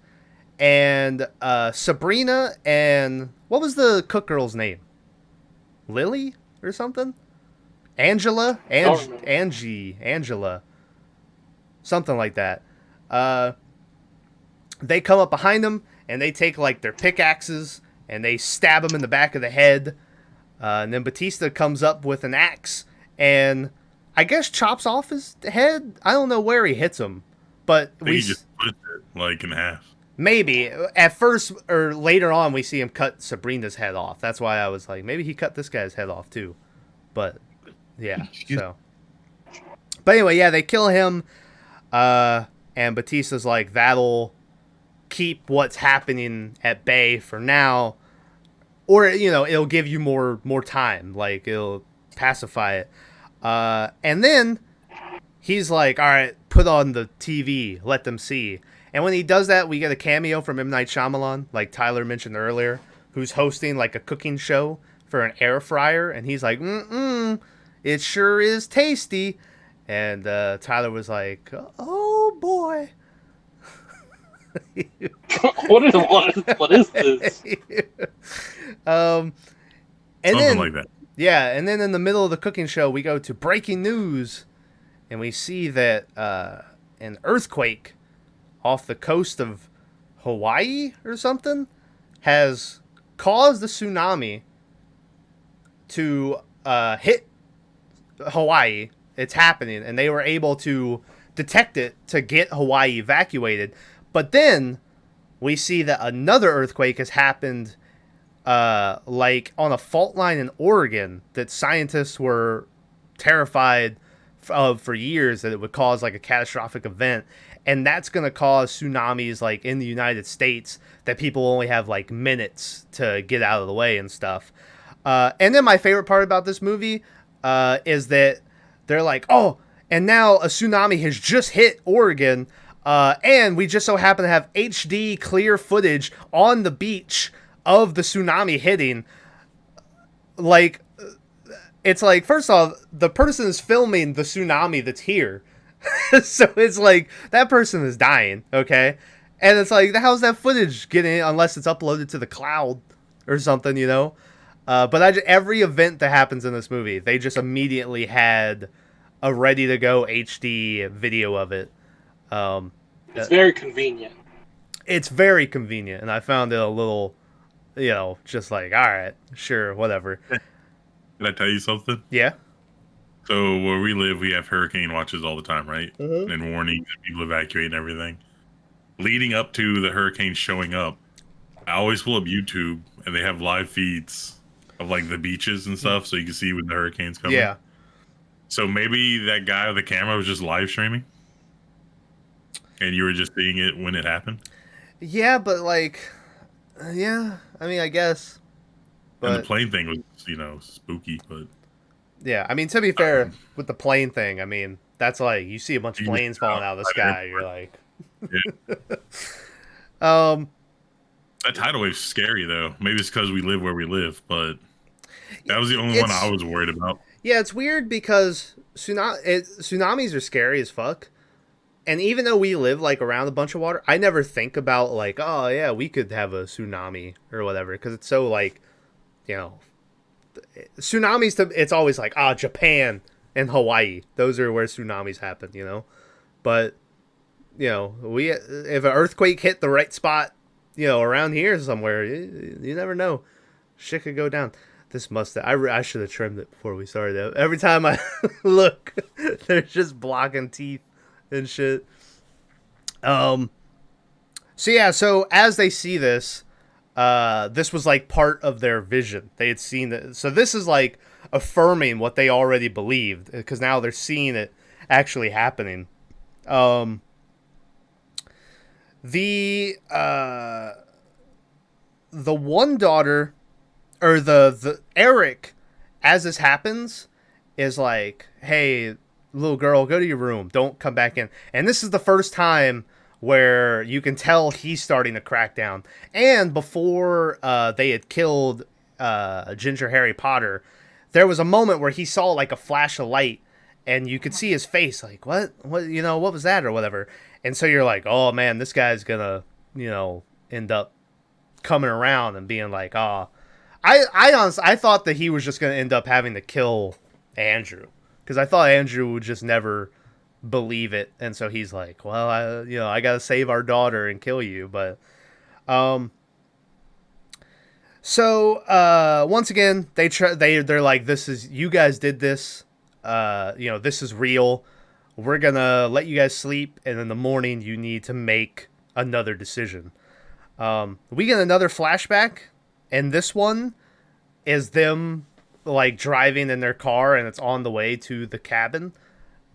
and Sabrina and what was the cook girl's name? Lily or something? Angela? Angela. Something like that. They come up behind him, and they take their pickaxes, and they stab him in the back of the head. And then Batista comes up with an axe, and I guess chops off his head. I don't know where he hits him, but he just puts it in half. Maybe at first or later on we see him cut Sabrina's head off. That's why I was like, maybe he cut this guy's head off too. But yeah, so. But anyway, yeah, they kill him, and Batista's like, that'll keep what's happening at bay for now, or it'll give you more time. It'll pacify it. And then he's like, all right, put on the TV, let them see. And when he does that, we get a cameo from M. Night Shyamalan, like Tyler mentioned earlier, who's hosting a cooking show for an air fryer. And he's like, it sure is tasty. And Tyler was like, oh boy. What is this? And something then, like that. Yeah, and then in the middle of the cooking show, we go to breaking news, and we see that an earthquake off the coast of Hawaii or something has caused a tsunami to hit Hawaii. It's happening, and they were able to detect it to get Hawaii evacuated. But then we see that another earthquake has happened on a fault line in Oregon that scientists were terrified of for years, that it would cause a catastrophic event. And that's going to cause tsunamis in the United States that people only have minutes to get out of the way and stuff. And then my favorite part about this movie is that they're like, oh, and now a tsunami has just hit Oregon. And we just so happen to have HD clear footage on the beach of the tsunami hitting. It's first off, the person is filming the tsunami that's here. So it's that person is dying, okay? And it's how's that footage getting, unless it's uploaded to the cloud or something, But every event that happens in this movie, they just immediately had a ready-to-go HD video of it. It's very convenient. It's very convenient, and I found it a little, just all right, sure, whatever. Can I tell you something? Yeah. So where we live, we have hurricane watches all the time, right? Mm-hmm. And warnings, and people evacuate and everything. Leading up to the hurricane showing up, I always pull up YouTube, and they have live feeds of the beaches and stuff, so you can see when the hurricane's coming. Yeah. So maybe that guy with the camera was just live streaming, and you were just seeing it when it happened. Yeah, but yeah, I mean, I guess. But and the plane thing was, spooky, but. Yeah, I mean, to be fair, with the plane thing, I mean, that's you see a bunch of planes falling out of the sky, you're like... Yeah. Um, That tidal wave's scary though. Maybe it's because we live where we live, but that was the only one I it's was worried about. yeah, it's weird because tsunamis are scary as fuck. And even though we live like around a bunch of water, I never think about like, oh yeah, we could have a tsunami or whatever, because it's so like, you know, tsunamis. It's always like Japan and Hawaii. Those are where tsunamis happen, you know. But you know, we if an earthquake hit the right spot, you know, around here somewhere, you never know, shit could go down. This mustache, I should have trimmed it before we started. Every time I look, there's just blocking teeth and shit. So yeah, so as they see this, this was like part of their vision. They had seen it. So this is like affirming what they already believed, because now they're seeing it actually happening. The one daughter, or the Eric, as this happens, is like, hey, little girl, go to your room, don't come back in. And this is the first time where you can tell he's starting to crack down. And before they had killed Ginger Harry Potter, there was a moment where he saw like a flash of light, and you could see his face like, what, you know, what was that, or whatever. And so you're like, oh man, this guy's gonna, you know, end up coming around and being like, I honestly, I thought that he was just gonna end up having to kill Andrew, because I thought Andrew would just never believe it, and so he's like, well, I gotta save our daughter and kill you. But once again, they're like, this is, you guys did this, this is real. We're gonna let you guys sleep, and in the morning you need to make another decision. We get another flashback, and this one is them like driving in their car, and it's on the way to the cabin.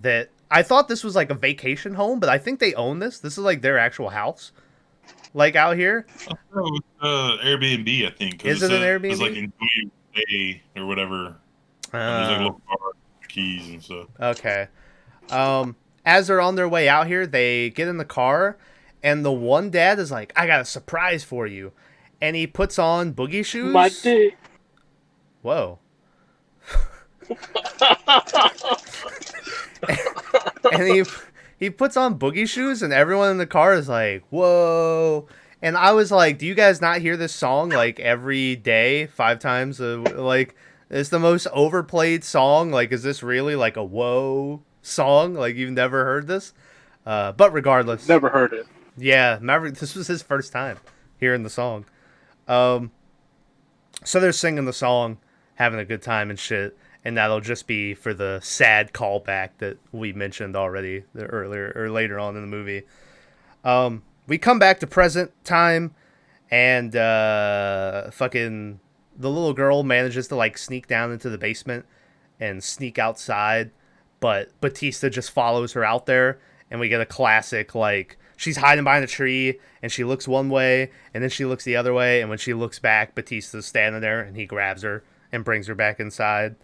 That I thought this was like a vacation home, but I think they own this. This is like their actual house, like out here. Airbnb, I think. Is it an Airbnb? It's like enjoy your day or whatever. There's like a little car, keys and stuff. Okay. As they're on their way out here, they get in the car, and the one dad is like, I got a surprise for you. And he puts on boogie shoes. My dick. Whoa. And he puts on boogie shoes, and everyone in the car is like, whoa. And I was like, do you guys not hear this song like every day, 5 times? Like, it's the most overplayed song. Like, is this really like a whoa song? Like, you've never heard this? But regardless. Never heard it. Yeah, Maverick, this was his first time hearing the song. So they're singing the song, having a good time and shit, and that'll just be for the sad callback that we mentioned already earlier or later on in the movie. We come back to present time, and fucking the little girl manages to like sneak down into the basement and sneak outside, but Batista just follows her out there, and we get a classic like, she's hiding behind a tree, and she looks one way, and then she looks the other way, and when she looks back, Batista's standing there, and he grabs her and brings her back inside.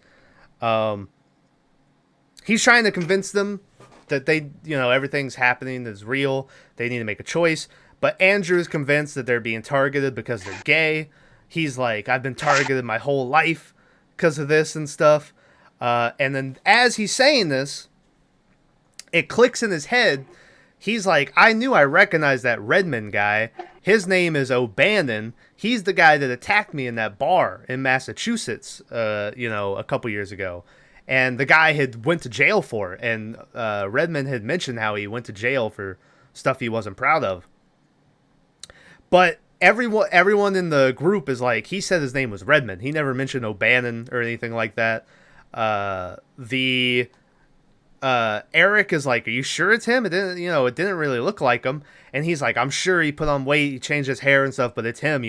He's trying to convince them that they, everything's happening is real. They need to make a choice. But Andrew is convinced that they're being targeted because they're gay. He's like, I've been targeted my whole life because of this and stuff. And then as he's saying this, it clicks in his head. He's like, I knew I recognized that Redmond guy. His name is O'Bannon. He's the guy that attacked me in that bar in Massachusetts, a couple years ago. And the guy had went to jail for it. And Redmond had mentioned how he went to jail for stuff he wasn't proud of. But everyone in the group is like, he said his name was Redmond. He never mentioned O'Bannon or anything like that. Eric is like, are you sure it's him? It didn't really look like him. And he's like, I'm sure he put on weight, he changed his hair and stuff, but it's him,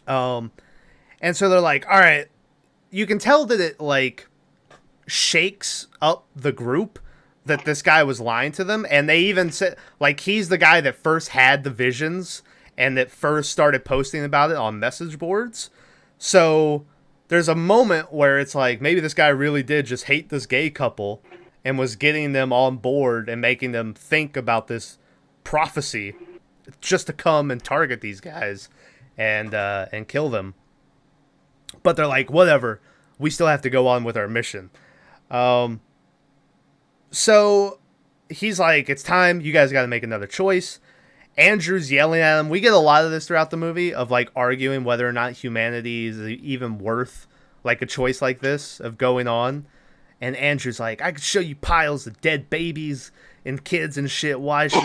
And so they're like, all right, you can tell that it like shakes up the group that this guy was lying to them. And they even said like, he's the guy that first had the visions and that first started posting about it on message boards. So there's a moment where it's like, maybe this guy really did just hate this gay couple and was getting them on board and making them think about this prophecy just to come and target these guys and kill them. But they're like, whatever, we still have to go on with our mission. So he's like, it's time, you guys got to make another choice. Andrew's yelling at him. We get a lot of this throughout the movie of like arguing whether or not humanity is even worth like a choice like this of going on. And Andrew's like, I could show you piles of dead babies and kids and shit. Why should...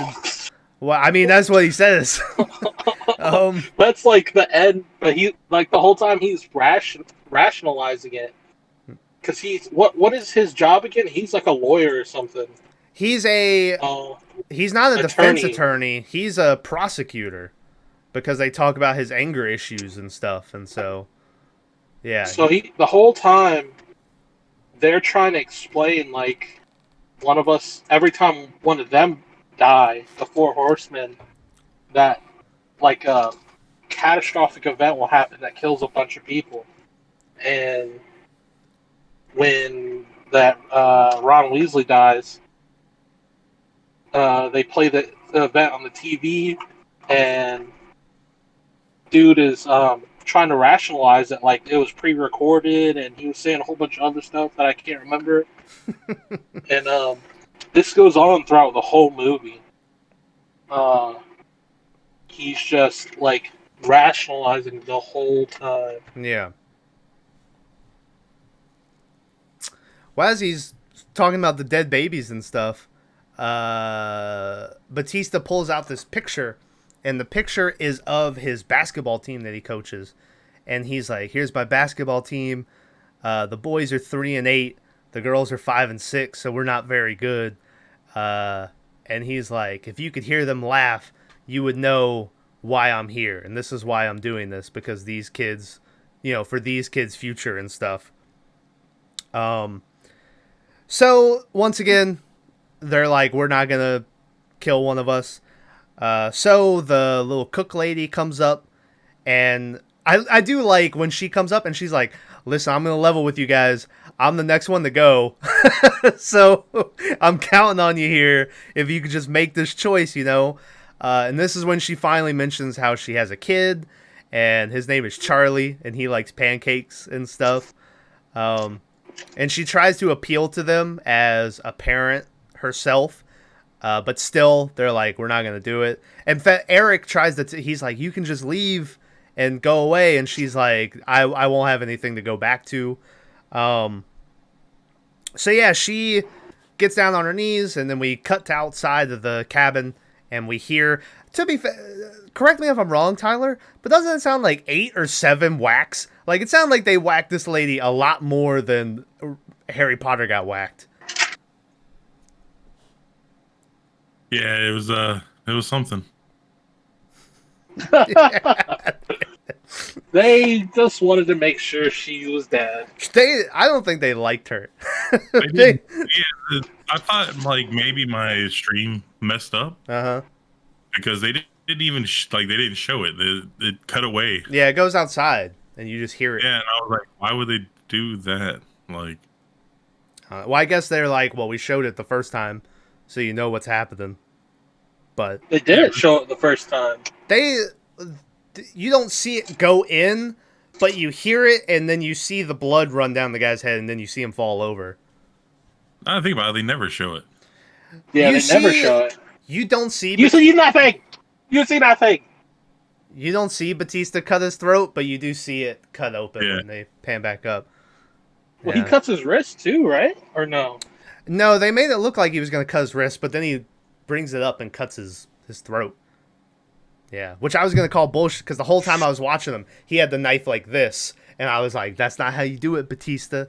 Well, I mean, that's what he says. That's like the end, but he like the whole time he's rationalizing it. Because what is his job again? He's like a lawyer or something. He's not a defense attorney. He's a prosecutor because they talk about his anger issues and stuff. And so, yeah. So the whole time they're trying to explain like every time one of them die, the Four Horsemen, that like a catastrophic event will happen that kills a bunch of people. And when that Ron Weasley dies, they play the event on the TV, and dude is trying to rationalize it like it was pre-recorded, and he was saying a whole bunch of other stuff that I can't remember. And this goes on throughout the whole movie. He's just like rationalizing the whole time. Yeah. Well, as he's talking about the dead babies and stuff, Batista pulls out this picture, and the picture is of his basketball team that he coaches. And he's like, here's my basketball team. The boys are 3-8. The girls are 5-6, so we're not very good. And he's like, if you could hear them laugh, you would know why I'm here. And this is why I'm doing this, because these kids, for these kids' future and stuff. So, once again, they're like, we're not going to kill one of us. So, the little cook lady comes up, and I do like when she comes up and she's like, listen, I'm going to level with you guys. I'm the next one to go. So, I'm counting on you here if you could just make this choice, And this is when she finally mentions how she has a kid, and his name is Charlie, and he likes pancakes and stuff. And she tries to appeal to them as a parent herself, but still, they're like, we're not going to do it. In fact, Eric tries to, he's like, you can just leave and go away. And she's like, I won't have anything to go back to. So yeah, she gets down on her knees, and then we cut to outside of the cabin, and we hear, correct me if I'm wrong, Tyler, but doesn't it sound like 8 or 7 whacks? Like, it sounded like they whacked this lady a lot more than Harry Potter got whacked. Yeah, it was something. They just wanted to make sure she was dead. I don't think they liked her. Yeah, I thought like maybe my stream messed up. Because they didn't even they didn't show it. It cut away. Yeah, it goes outside and you just hear it. Yeah, and I was like, why would they do that? Like, well, I guess they're like, well, we showed it the first time, so you know what's happening. But they didn't show it the first time. You don't see it go in, but you hear it, and then you see the blood run down the guy's head, and then you see him fall over. I think about it, they never show it. Yeah, they never show it. You don't see... You see nothing! You see nothing! You don't see Batista cut his throat, but you do see it cut open when they pan back up. Well, he cuts his wrist too, right? Or no? No, they made it look like he was going to cut his wrist, but then he brings it up and cuts his throat. Yeah, which I was going to call bullshit, because the whole time I was watching him, he had the knife like this, and I was like, that's not how you do it, Batista.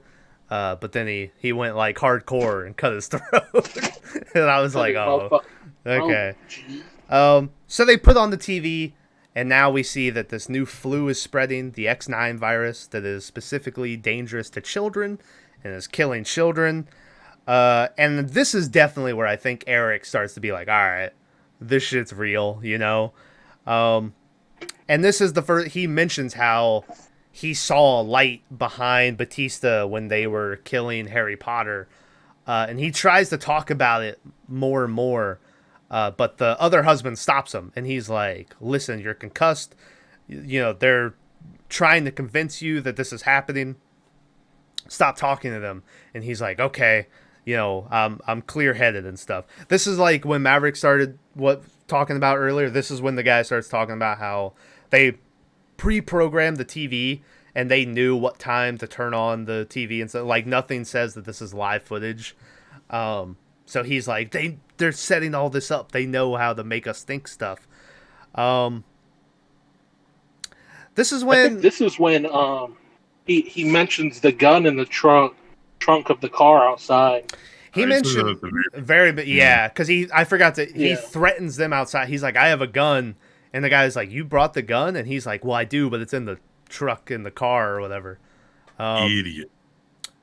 But then he went like hardcore and cut his throat. And I was like, oh, okay. So they put on the TV, and now we see that this new flu is spreading, the X9 virus that is specifically dangerous to children and is killing children. And this is definitely where I think Eric starts to be like, all right, this shit's real, And this is the first, he mentions how he saw a light behind Batista when they were killing Harry Potter. And he tries to talk about it more and more. But the other husband stops him, and he's like, "Listen, you're concussed. They're trying to convince you that this is happening. Stop talking to them." And he's like, "Okay, I'm clear-headed and stuff." This is like when Maverick started talking about earlier. This is when the guy starts talking about how they pre-programmed the TV and they knew what time to turn on the TV, and so like nothing says that this is live footage. So he's like, they're setting all this up. They know how to make us think stuff. This is when he mentions the gun in the trunk of the car outside. He mentioned because I forgot that he threatens them outside. He's like, "I have a gun," and the guy's like, "You brought the gun?" And he's like, "Well, I do, but it's in the truck in the car or whatever." Idiot.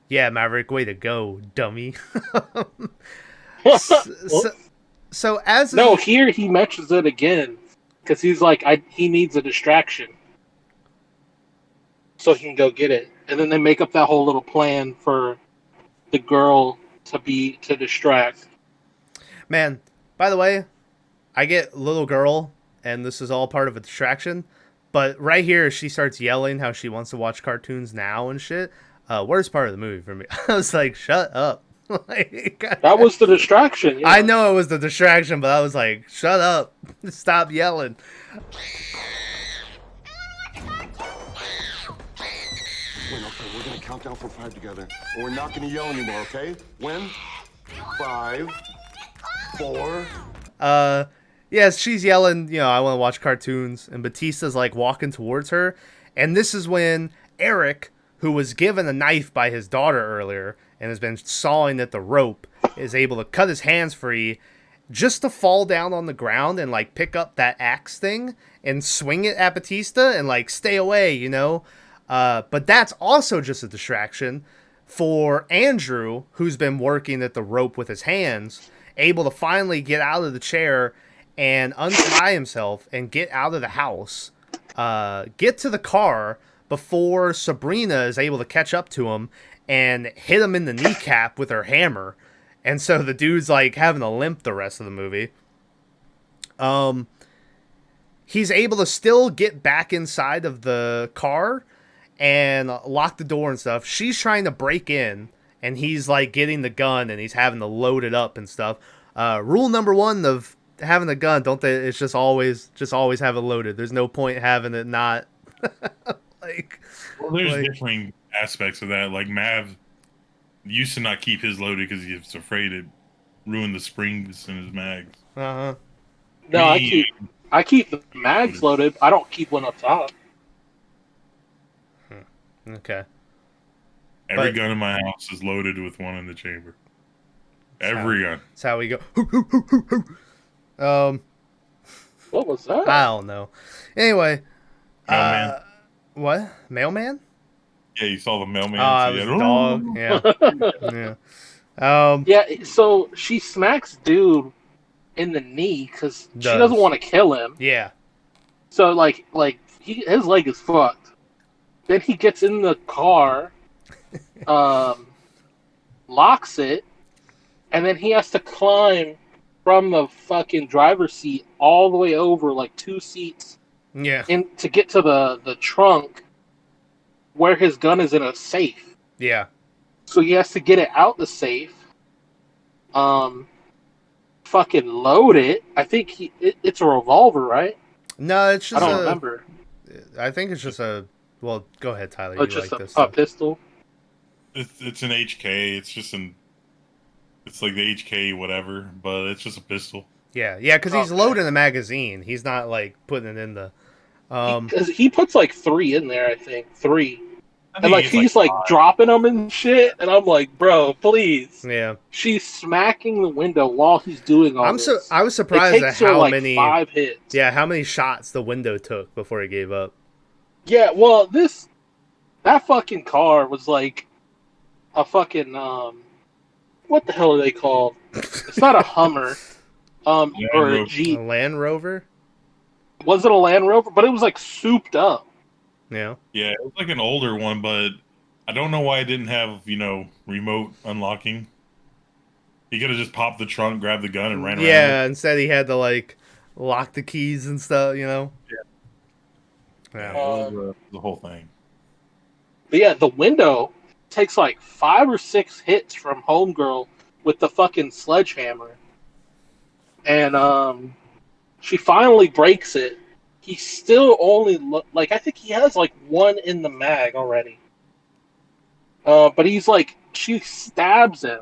Yeah, Maverick, way to go, dummy. Here he mentions it again because he's like, he needs a distraction so he can go get it, and then they make up that whole little plan for the girl to distract. Man, by the way, I get little girl, and this is all part of a distraction, but right here she starts yelling how she wants to watch cartoons now and shit. Worst part of the movie for me. I was like, shut up. That was the distraction. Yeah. I know it was the distraction, but I was like, shut up. Stop yelling. We're going to count down from 5 together. And we're not going to yell anymore, okay? When? 5, 4. Yes, she's yelling, I want to watch cartoons. And Batista's like walking towards her. And this is when Eric, who was given a knife by his daughter earlier and has been sawing at the rope, is able to cut his hands free just to fall down on the ground and like pick up that axe thing and swing it at Batista and like stay away, But that's also just a distraction for Andrew, who's been working at the rope with his hands, able to finally get out of the chair and untie himself and get out of the house, get to the car before Sabrina is able to catch up to him and hit him in the kneecap with her hammer. And so the dude's like having a limp the rest of the movie. He's able to still get back inside of the car and lock the door and stuff. She's trying to break in, and he's like getting the gun and he's having to load it up and stuff. Rule number 1 of having a gun, it's just always have it loaded. There's no point having it not. There's different aspects of that. Like Mav used to not keep his loaded because he was afraid it ruined the springs in his mags. Uh-huh. No, I keep the mags loaded. I don't keep one up top. Okay. Every gun in my house is loaded with one in the chamber. Every gun. That's how we go. What was that? I don't know. Anyway. Mailman. What? Mailman? Yeah, you saw the mailman. Oh, it was a dog. Yeah. Yeah, so she smacks dude in the knee because she doesn't want to kill him. Yeah. So, his leg is fucked. Then he gets in the car, locks it, and then he has to climb from the fucking driver's seat all the way over, like 2 seats, to get to the trunk where his gun is in a safe. Yeah. So he has to get it out the safe, fucking load it. I think it's a revolver, right? No, it's just I don't remember. I think it's just a... Well, go ahead, Tyler. Oh, just a pistol? It's an HK. It's like the HK whatever, but it's just a pistol. Yeah, because he's loading the magazine. He's not, like, putting it in the... He puts, like, 3 in there, I think. 3. And, like, he's, like, dropping them and shit, and I'm like, bro, please. Yeah. She's smacking the window while he's doing all this. I was surprised at how many... 5 hits. Yeah, how many shots the window took before he gave up. Yeah, well, that fucking car was like a fucking, what the hell are they called? It's not a Hummer, or a Jeep. A Land Rover? Was it a Land Rover? But it was like souped up. Yeah. Yeah, it was like an older one, but I don't know why it didn't have, remote unlocking. He could have just popped the trunk, grabbed the gun, and ran around. Yeah, instead he had to like lock the keys and stuff, you know? Yeah, it was, the whole thing. But yeah, the window takes like 5 or 6 hits from Homegirl with the fucking sledgehammer. And she finally breaks it. He still only like I think he has like 1 in the mag already. But he's like, she stabs him,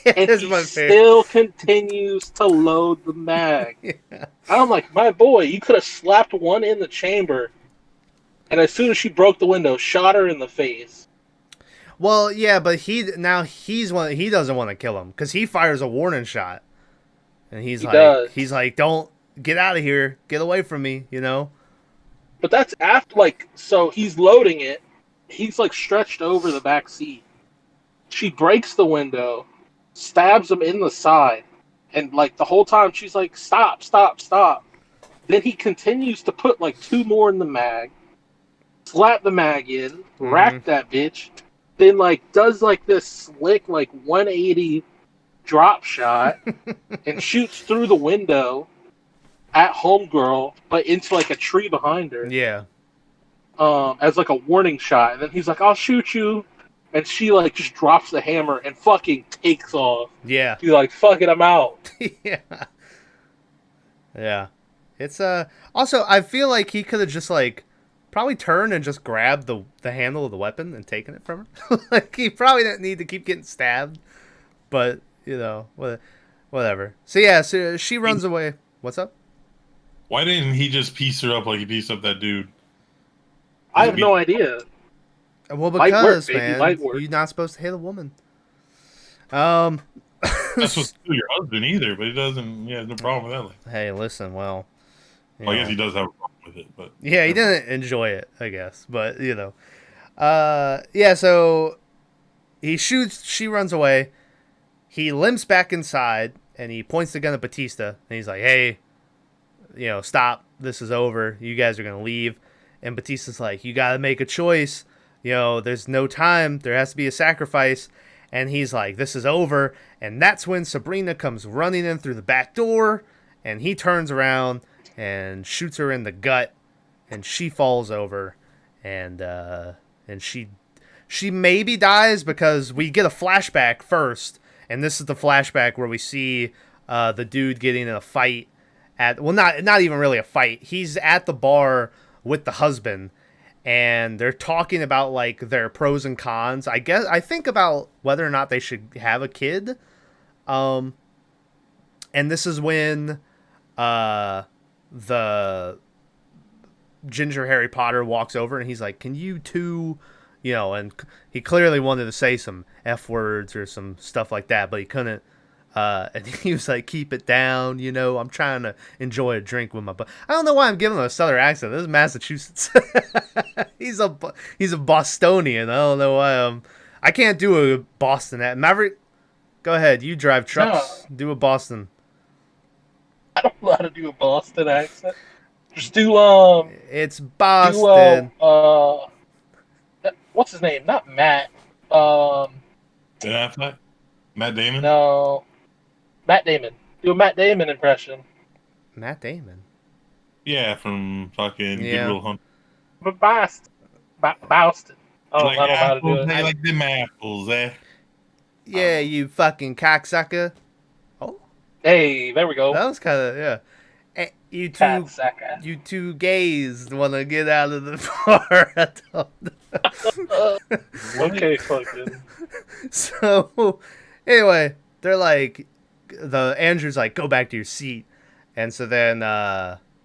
and he still continues to load the mag. Yeah. I'm like, my boy, you could have slapped 1 in the chamber, and as soon as she broke the window, shot her in the face. Well, yeah, but he doesn't want to kill him because he fires a warning shot, and he's like, don't get out of here, get away from me, you know. But that's after, like, so he's loading it. He's like stretched over the back seat. She breaks the window, stabs him in the side, and like the whole time she's like, stop, stop, stop. Then he continues to put like 2 more in the mag, slap the mag in, rack that bitch, then like does like this slick like 180 drop shot and shoots through the window at Homegirl, but into like a tree behind her. Yeah. As like a warning shot, and then he's like, "I'll shoot you," and she like just drops the hammer and fucking takes off. Yeah. She's like, "Fuck it, I'm out." Yeah. Yeah. It's also I feel like he could have just like probably turned and just grabbed the handle of the weapon and taken it from her. Like he probably didn't need to keep getting stabbed, but you know, whatever. So yeah, so she runs away. What's up? Why didn't he just piece her up like he pieced up that dude? I have no idea. Well, because man, you're not supposed to hit a woman. Not supposed to kill your husband either, but he doesn't. Yeah, no problem with that. Like, hey, listen, well, I guess he does have a problem with it, but yeah, he didn't enjoy it, I guess, but you know, yeah. So he shoots. She runs away. He limps back inside and he points the gun at Batista and he's like, "Hey, you know, stop. This is over. You guys are gonna leave." And Batista's like, "You gotta make a choice. You know, there's no time. There has to be a sacrifice." And he's like, "This is over." And that's when Sabrina comes running in through the back door. And he turns around and shoots her in the gut. And she falls over. And she maybe dies because we get a flashback first. And this is the flashback where we see the dude getting in a fight at... Well, not even really a fight. He's at the bar with the husband, and they're talking about like their pros and cons. I think about whether or not they should have a kid. And this is when the ginger Harry Potter walks over and he's like, "Can you two," you know, and he clearly wanted to say some F words or some stuff like that, but he couldn't. And he was like, "Keep it down, you know, I'm trying to enjoy a drink with my buddy." I don't know why I'm giving him a southern accent. This is Massachusetts. He's a Bostonian. I don't know why I can't do a Boston accent. Maverick, go ahead. You drive trucks. No. Do a Boston. I don't know how to do a Boston accent. Just do It's Boston. What's his name? Not Matt. Ben Affleck? Matt Damon? No. Matt Damon. Do a Matt Damon impression. Matt Damon? Yeah, from fucking Good Will Hunt. But Boston. Boston. Oh, like I don't know how to do it. I like them apples, eh? Yeah, you fucking cocksucker. Oh. Hey, there we go. That was kind of, yeah. Hey, you two gays want to get out of the bar. I don't know. Okay, fucking. So, anyway, they're like, Andrew's like, "Go back to your seat." And so then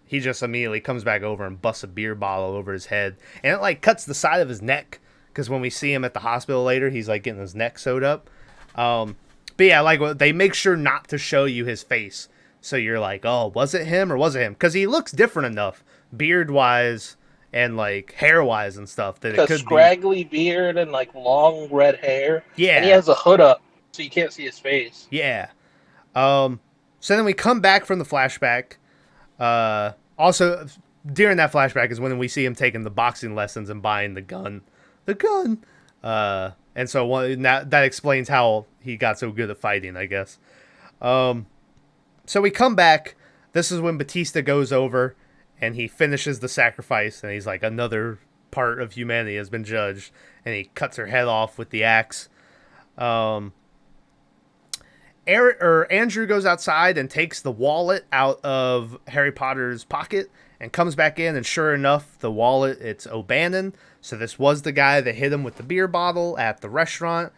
he just immediately comes back over and busts a beer bottle over his head. And it like cuts the side of his neck. Because when we see him at the hospital later, he's like getting his neck sewed up. But yeah, like they make sure not to show you his face. So you're like, oh, was it him or was it him? Because he looks different enough, beard-wise and like hair-wise and stuff. That it could scraggly beard and like long red hair. Yeah. And he has a hood up, so you can't see his face. Yeah. So then we come back from the flashback. Also, during that flashback is when we see him taking the boxing lessons and buying the gun. And so that explains how he got so good at fighting, I guess. So we come back. This is when Batista goes over and he finishes the sacrifice, and he's like, another part of humanity has been judged, and he cuts her head off with the axe. Andrew goes outside and takes the wallet out of Harry Potter's pocket and comes back in, and sure enough, the wallet, it's O'Bannon. So this was the guy that hit him with the beer bottle at the restaurant.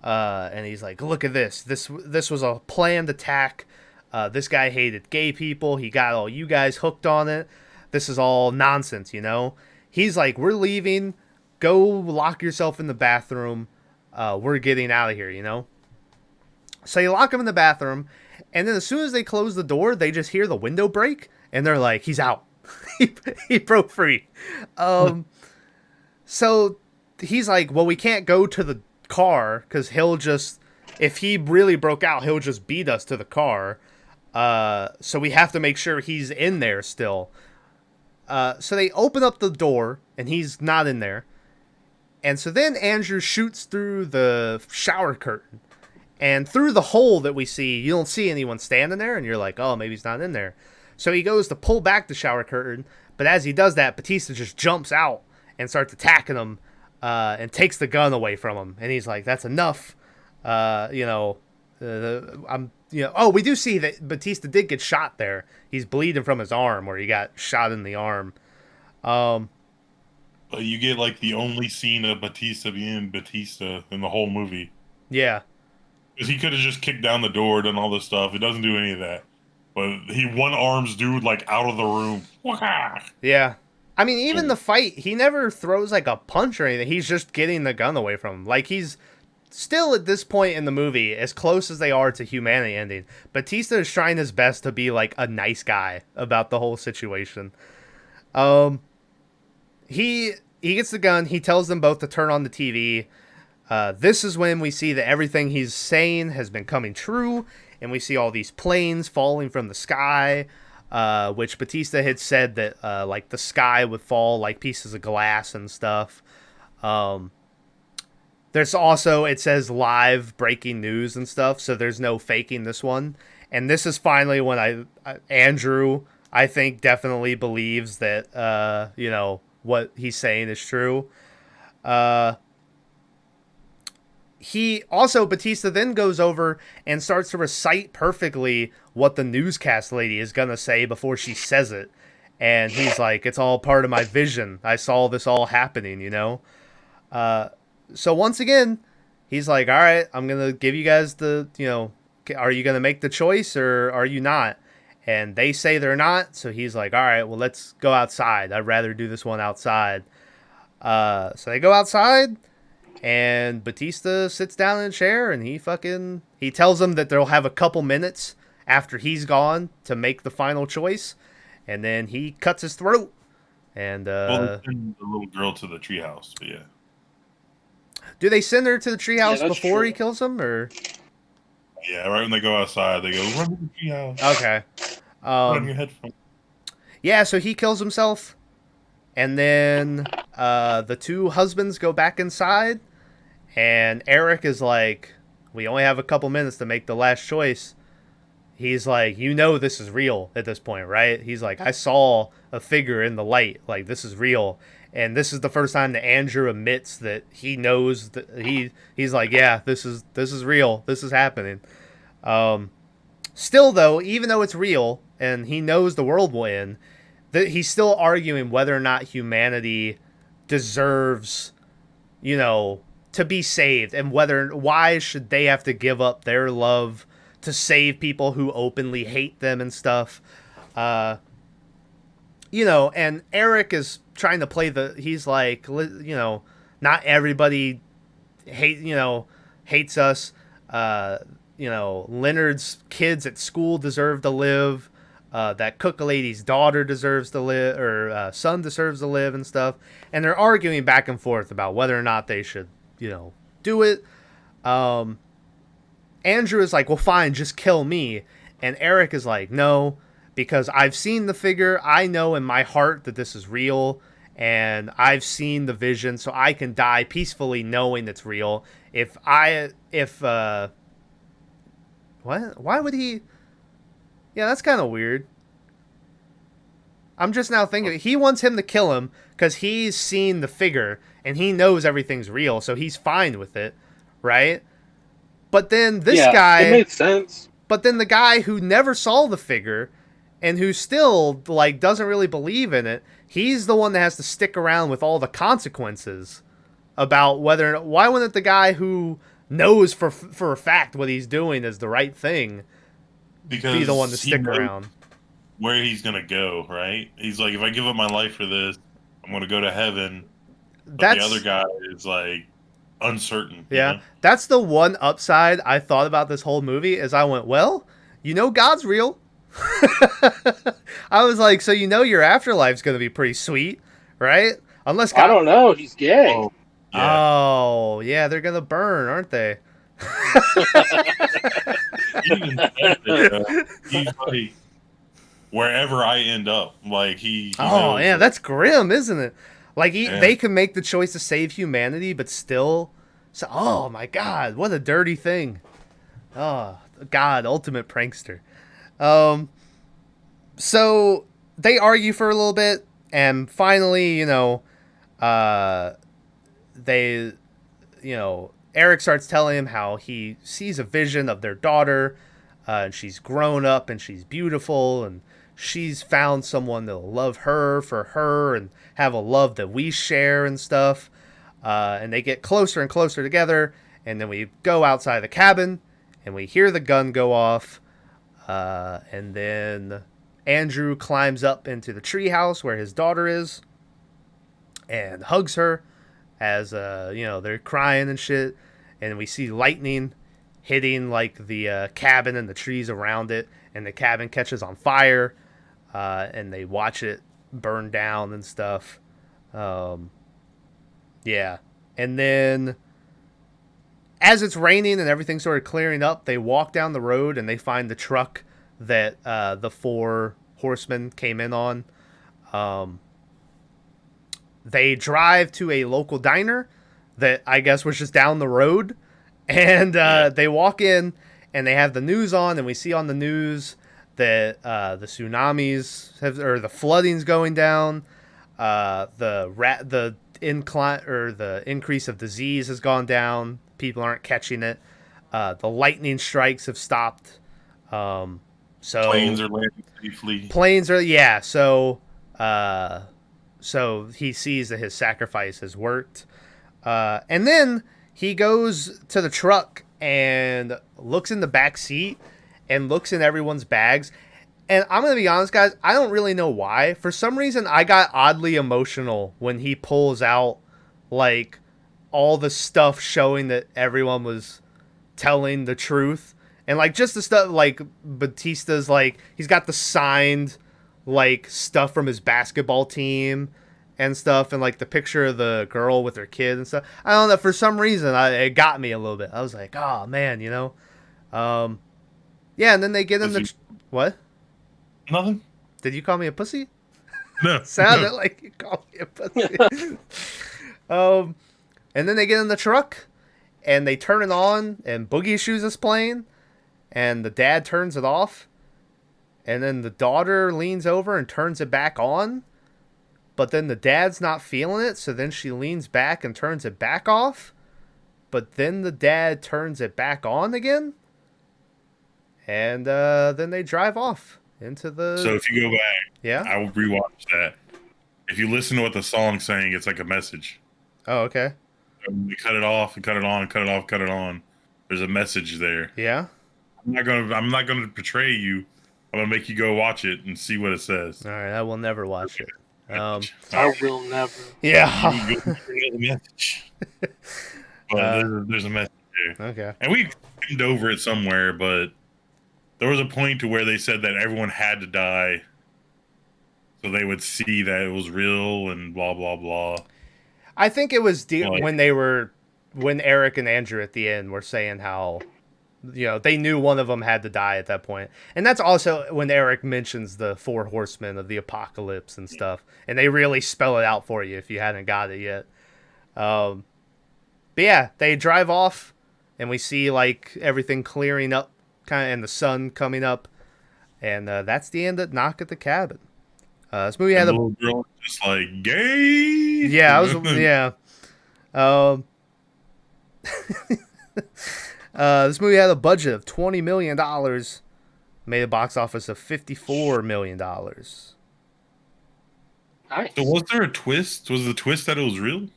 And he's like, look at this. This was a planned attack. This guy hated gay people. He got all you guys hooked on it. This is all nonsense, you know? He's like, we're leaving. Go lock yourself in the bathroom. We're getting out of here, you know? So you lock him in the bathroom, and then as soon as they close the door, they just hear the window break, and they're like, he's out. he broke free. So he's like, well, we can't go to the car, because he'll just, if he really broke out, he'll just beat us to the car. So we have to make sure he's in there still. So they open up the door, and he's not in there. And so then Andrew shoots through the shower curtain. And through the hole that we see, you don't see anyone standing there, and you're like, oh, maybe he's not in there. So he goes to pull back the shower curtain, but as he does that, Batista just jumps out and starts attacking him, and takes the gun away from him. And he's like, that's enough. Oh, we do see that Batista did get shot there. He's bleeding from his arm, where he got shot in the arm. But you get like the only scene of Batista being Batista in the whole movie. Yeah. Because he could have just kicked down the door, done all this stuff. It doesn't do any of that. But he one-arms dude like out of the room. Yeah. I mean, even the fight, he never throws like a punch or anything. He's just getting the gun away from him. Like, he's still at this point in the movie, as close as they are to humanity ending, Batista is trying his best to be like a nice guy about the whole situation. He gets the gun. He tells them both to turn on the TV. This is when we see that everything he's saying has been coming true, and we see all these planes falling from the sky, which Batista had said that like the sky would fall like pieces of glass and stuff. There's also, it says live breaking news and stuff, so there's no faking this one. And this is finally when Andrew, I think, definitely believes that, what he's saying is true. Batista then goes over and starts to recite perfectly what the newscast lady is going to say before she says it. And he's like, it's all part of my vision. I saw this all happening, you know? So once again, he's like, all right, I'm going to give you guys are you going to make the choice or are you not? And they say they're not. So he's like, all right, well, let's go outside. I'd rather do this one outside. So they go outside. And Batista sits down in a chair, and he tells them that they'll have a couple minutes after he's gone to make the final choice, and then he cuts his throat. And they send the little girl to the treehouse, but yeah. Do they send her to the treehouse before true. he kills him, or? Yeah, right when they go outside, they go, run to the treehouse. Okay. Run your headphones. Yeah, so he kills himself, and then the two husbands go back inside. And Eric is like, we only have a couple minutes to make the last choice. He's like, this is real at this point, right? He's like, I saw a figure in the light. Like, this is real. And this is the first time that Andrew admits that he knows that he's like, yeah, this is real. This is happening. Still, though, even though it's real and he knows the world will end, he's still arguing whether or not humanity deserves, to be saved, and why should they have to give up their love to save people who openly hate them and stuff. And Eric is trying to play he's like, not everybody hates us. Leonard's kids at school deserve to live. That cook lady's daughter deserves to live, or son deserves to live and stuff. And they're arguing back and forth about whether or not they should, do it. Andrew is like, well, fine, just kill me. And Eric is like, no, because I've seen the figure. I know in my heart that this is real, and I've seen the vision, so I can die peacefully knowing it's real. If What? Why would he? Yeah, that's kind of weird. I'm just now thinking he wants him to kill him because he's seen the figure and he knows everything's real, so he's fine with it, right? But then this guy, it made sense. But then the guy who never saw the figure and who still like doesn't really believe in it, he's the one that has to stick around with all the consequences about whether why wouldn't the guy who knows for a fact what he's doing is the right thing because be the one to he stick knows around? where he's gonna go, right? He's like, if I give up my life for this, I'm gonna go to heaven. But the other guy is like uncertain. Yeah, that's the one upside I thought about this whole movie is I went, well, God's real. I was like, so your afterlife's gonna be pretty sweet, right? Unless God... I don't know, he's gay. Oh, yeah, they're gonna burn, aren't they? He's like, wherever I end up, like he oh, knows, yeah, that's grim, isn't it? Like Yeah. they can make the choice to save humanity, but still. So, oh my God, what a dirty thing! Oh God, ultimate prankster. So they argue for a little bit, and finally, Eric starts telling him how he sees a vision of their daughter, and she's grown up and she's beautiful, and she's found someone that'll love her for her and have a love that we share and stuff. And they get closer and closer together, and then we go outside the cabin, and we hear the gun go off, and then Andrew climbs up into the treehouse where his daughter is, and hugs her as they're crying and shit, and we see lightning hitting like the cabin and the trees around it, and the cabin catches on fire, and they watch it burn down and stuff. Yeah, and then as it's raining and everything started clearing up, they walk down the road and they find the truck that the four horsemen came in on. They drive to a local diner that I guess was just down the road, and they walk in and they have the news on, and we see on the news that the tsunamis or the flooding's going down, the increase of disease has gone down. People aren't catching it. The lightning strikes have stopped. So planes are landing safely. So he sees that his sacrifice has worked. And then he goes to the truck and looks in the back seat and looks in everyone's bags. And I'm going to be honest, guys, I don't really know why. For some reason, I got oddly emotional when he pulls out, like, all the stuff showing that everyone was telling the truth. And, like, just the stuff, like, Batista's, like, he's got the signed, like, stuff from his basketball team and stuff, and, like, the picture of the girl with her kid and stuff. I don't know, for some reason, it got me a little bit. I was like, oh, man, Yeah, and then they get in the... What? Nothing. Did you call me a pussy? No. Sounded like you called me a pussy. And then they get in the truck, and they turn it on, and Boogie Shoes is playing, and the dad turns it off, and then the daughter leans over and turns it back on, but then the dad's not feeling it, so then she leans back and turns it back off, but then the dad turns it back on again, and then they drive off into the... So if you go back, yeah, I will rewatch that. If you listen to what the song's saying, it's like a message. Oh, okay. We cut it off and cut it on, cut it off, cut it on. There's a message there. Yeah. I'm not gonna betray you. I'm gonna make you go watch it and see what it says. All right, I will never watch it. I will never. Yeah. You go the message. But there's a message there. Okay. And we skimmed over it somewhere, but there was a point to where they said that everyone had to die so they would see that it was real and blah blah blah. I think it was when Eric and Andrew at the end were saying how, they knew one of them had to die at that point. And that's also when Eric mentions the four horsemen of the apocalypse and stuff. And they really spell it out for you if you hadn't got it yet. But yeah, they drive off and we see like everything clearing up kind of, and the sun coming up, and that's the end of Knock at the Cabin. This movie had the little girl just like gay. Yeah, Um, this movie had a budget of $20 million, made a box office of $54 million. Nice. So was there a twist? Was the twist that it was real?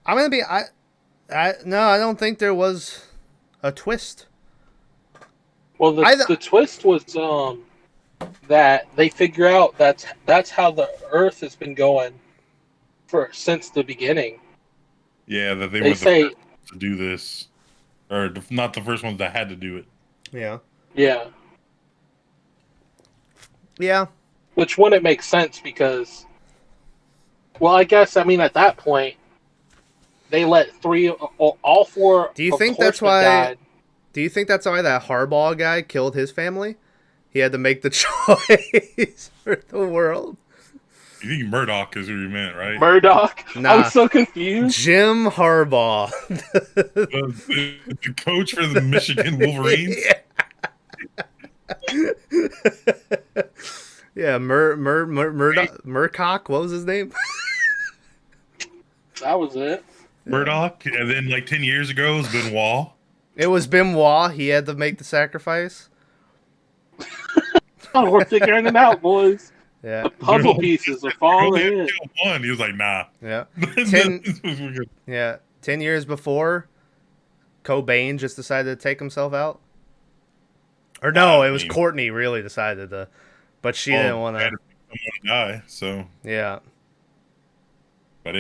I'm gonna be no, I don't think there was a twist. Well, the twist was that they figure out that's how the Earth has been going since the beginning. Yeah, that they were the first to do this, or not the first ones that had to do it. Yeah. Yeah. Yeah. Which wouldn't make sense because, well, I guess at that point they let all four. Do you think that's why? Died. Do you think that's why that Harbaugh guy killed his family? He had to make the choice for the world. You think Murdoch is who you meant, right? Murdoch? Nah. I was so confused. Jim Harbaugh. the coach for the Michigan Wolverines? Yeah, Murcock. What was his name? That was it. Murdoch, and then 10 years ago it was Benoit. It was Benoit. He had to make the sacrifice. Oh, we're figuring it out, boys. Yeah. The puzzle pieces are falling in. One, he was like, nah. Yeah. 10 years before, Cobain just decided to take himself out. Or no, it was Courtney really decided to, but she didn't want to die. So yeah. But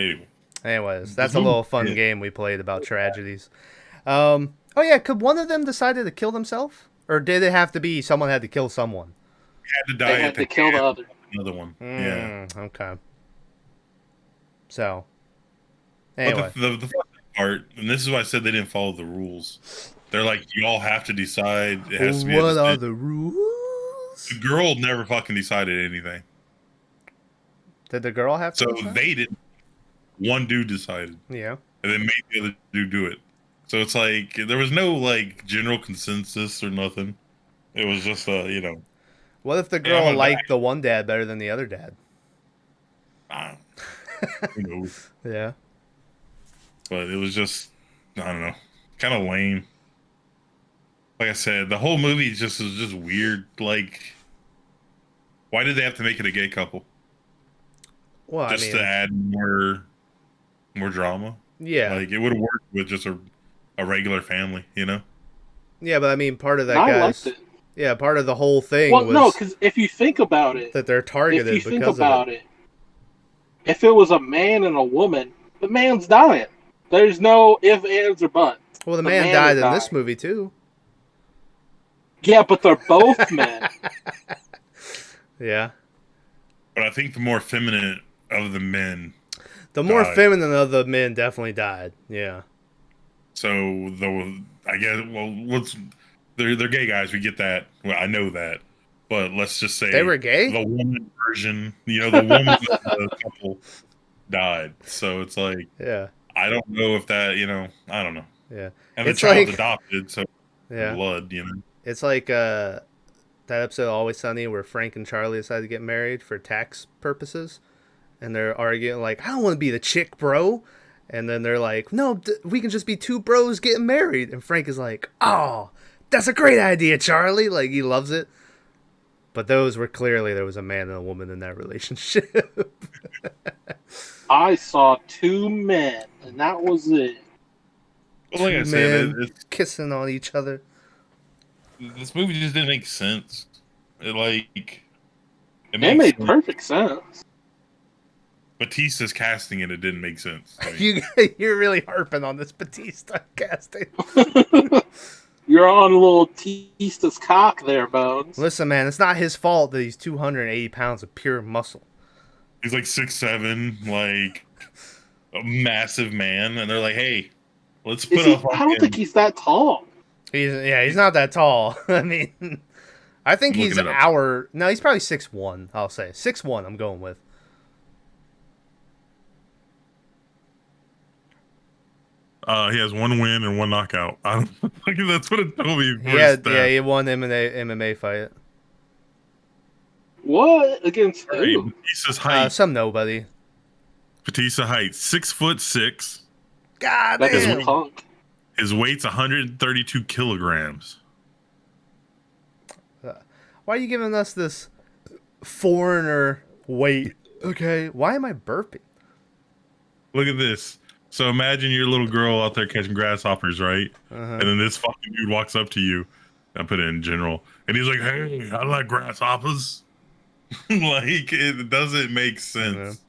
anyways, that's a little fun game we played about tragedies. Oh yeah, could one of them decided to kill themselves, or did it have to be someone had to kill someone? Had to die. They had to kill the other. Another one. Yeah. Okay. So. Anyway, but the part, and this is why I said they didn't follow the rules. They're like, you all have to decide. It has to be. What are the rules? The girl never fucking decided anything. Did the girl have to? So decide? they didn't. One dude decided. Yeah. And then made the other dude do it. So it's like there was no general consensus or nothing. It was just What if the girl liked the one dad better than the other dad? Who knows? Yeah. But it was just, I don't know, kind of lame. Like I said, the whole movie was just weird. Like, why did they have to make it a gay couple? Well, just to add more drama. Yeah. Like it would have worked with just a regular family, you know? Yeah, but I mean, part of that liked it. Yeah, part of the whole thing was... Well, no, because if you think about it... That they're targeted because of it. If you think about it, if it was a man and a woman, the man's dying. There's no ifs, ands, or buts. Well, the man died in this movie, too. Yeah, but they're both men. Yeah. But I think the more feminine of the men... The more feminine of the men definitely died, yeah. So, I guess, they're gay guys, we get that. Well, I know that. But let's just say... They were gay? The woman version, the woman of the couple died. So it's like... Yeah. I don't know if that, I don't know. Yeah. And the child's adopted, so blood, It's like that episode of Always Sunny where Frank and Charlie decide to get married for tax purposes. And they're arguing like, I don't want to be the chick, bro. And then they're like, no, we can just be two bros getting married. And Frank is like, oh, that's a great idea, Charlie. Like, he loves it. But those were clearly, there was a man and a woman in that relationship. I saw two men, and that was it. Well, like I said, it's kissing on each other. This movie just didn't make sense. It made perfect sense. Batista's casting it didn't make sense. You're really harping on this Batista casting. You're on a little Batista's cock there, Bones. Listen, man, it's not his fault that he's 280 pounds of pure muscle. He's like 6'7", like a massive man, and they're like, "Hey, let's put up." I don't think he's that tall. He's not that tall. I mean, I think he's he's probably 6'1", I'll say. 6'1", I'm going with. He has 1 win and 1 knockout. I don't like that's what it told me. He won MMA fight. What against Hey, who? Batista's height. Some nobody. Batista height 6'6". God That is damn. punk. His weight's 132 kilograms. Why are you giving us this foreigner weight? Okay, why am I burping? Look at this. So imagine your little girl out there catching grasshoppers, right? And then this fucking dude walks up to you. I put it in general, and he's like, "Hey, I like grasshoppers." Like it doesn't make sense.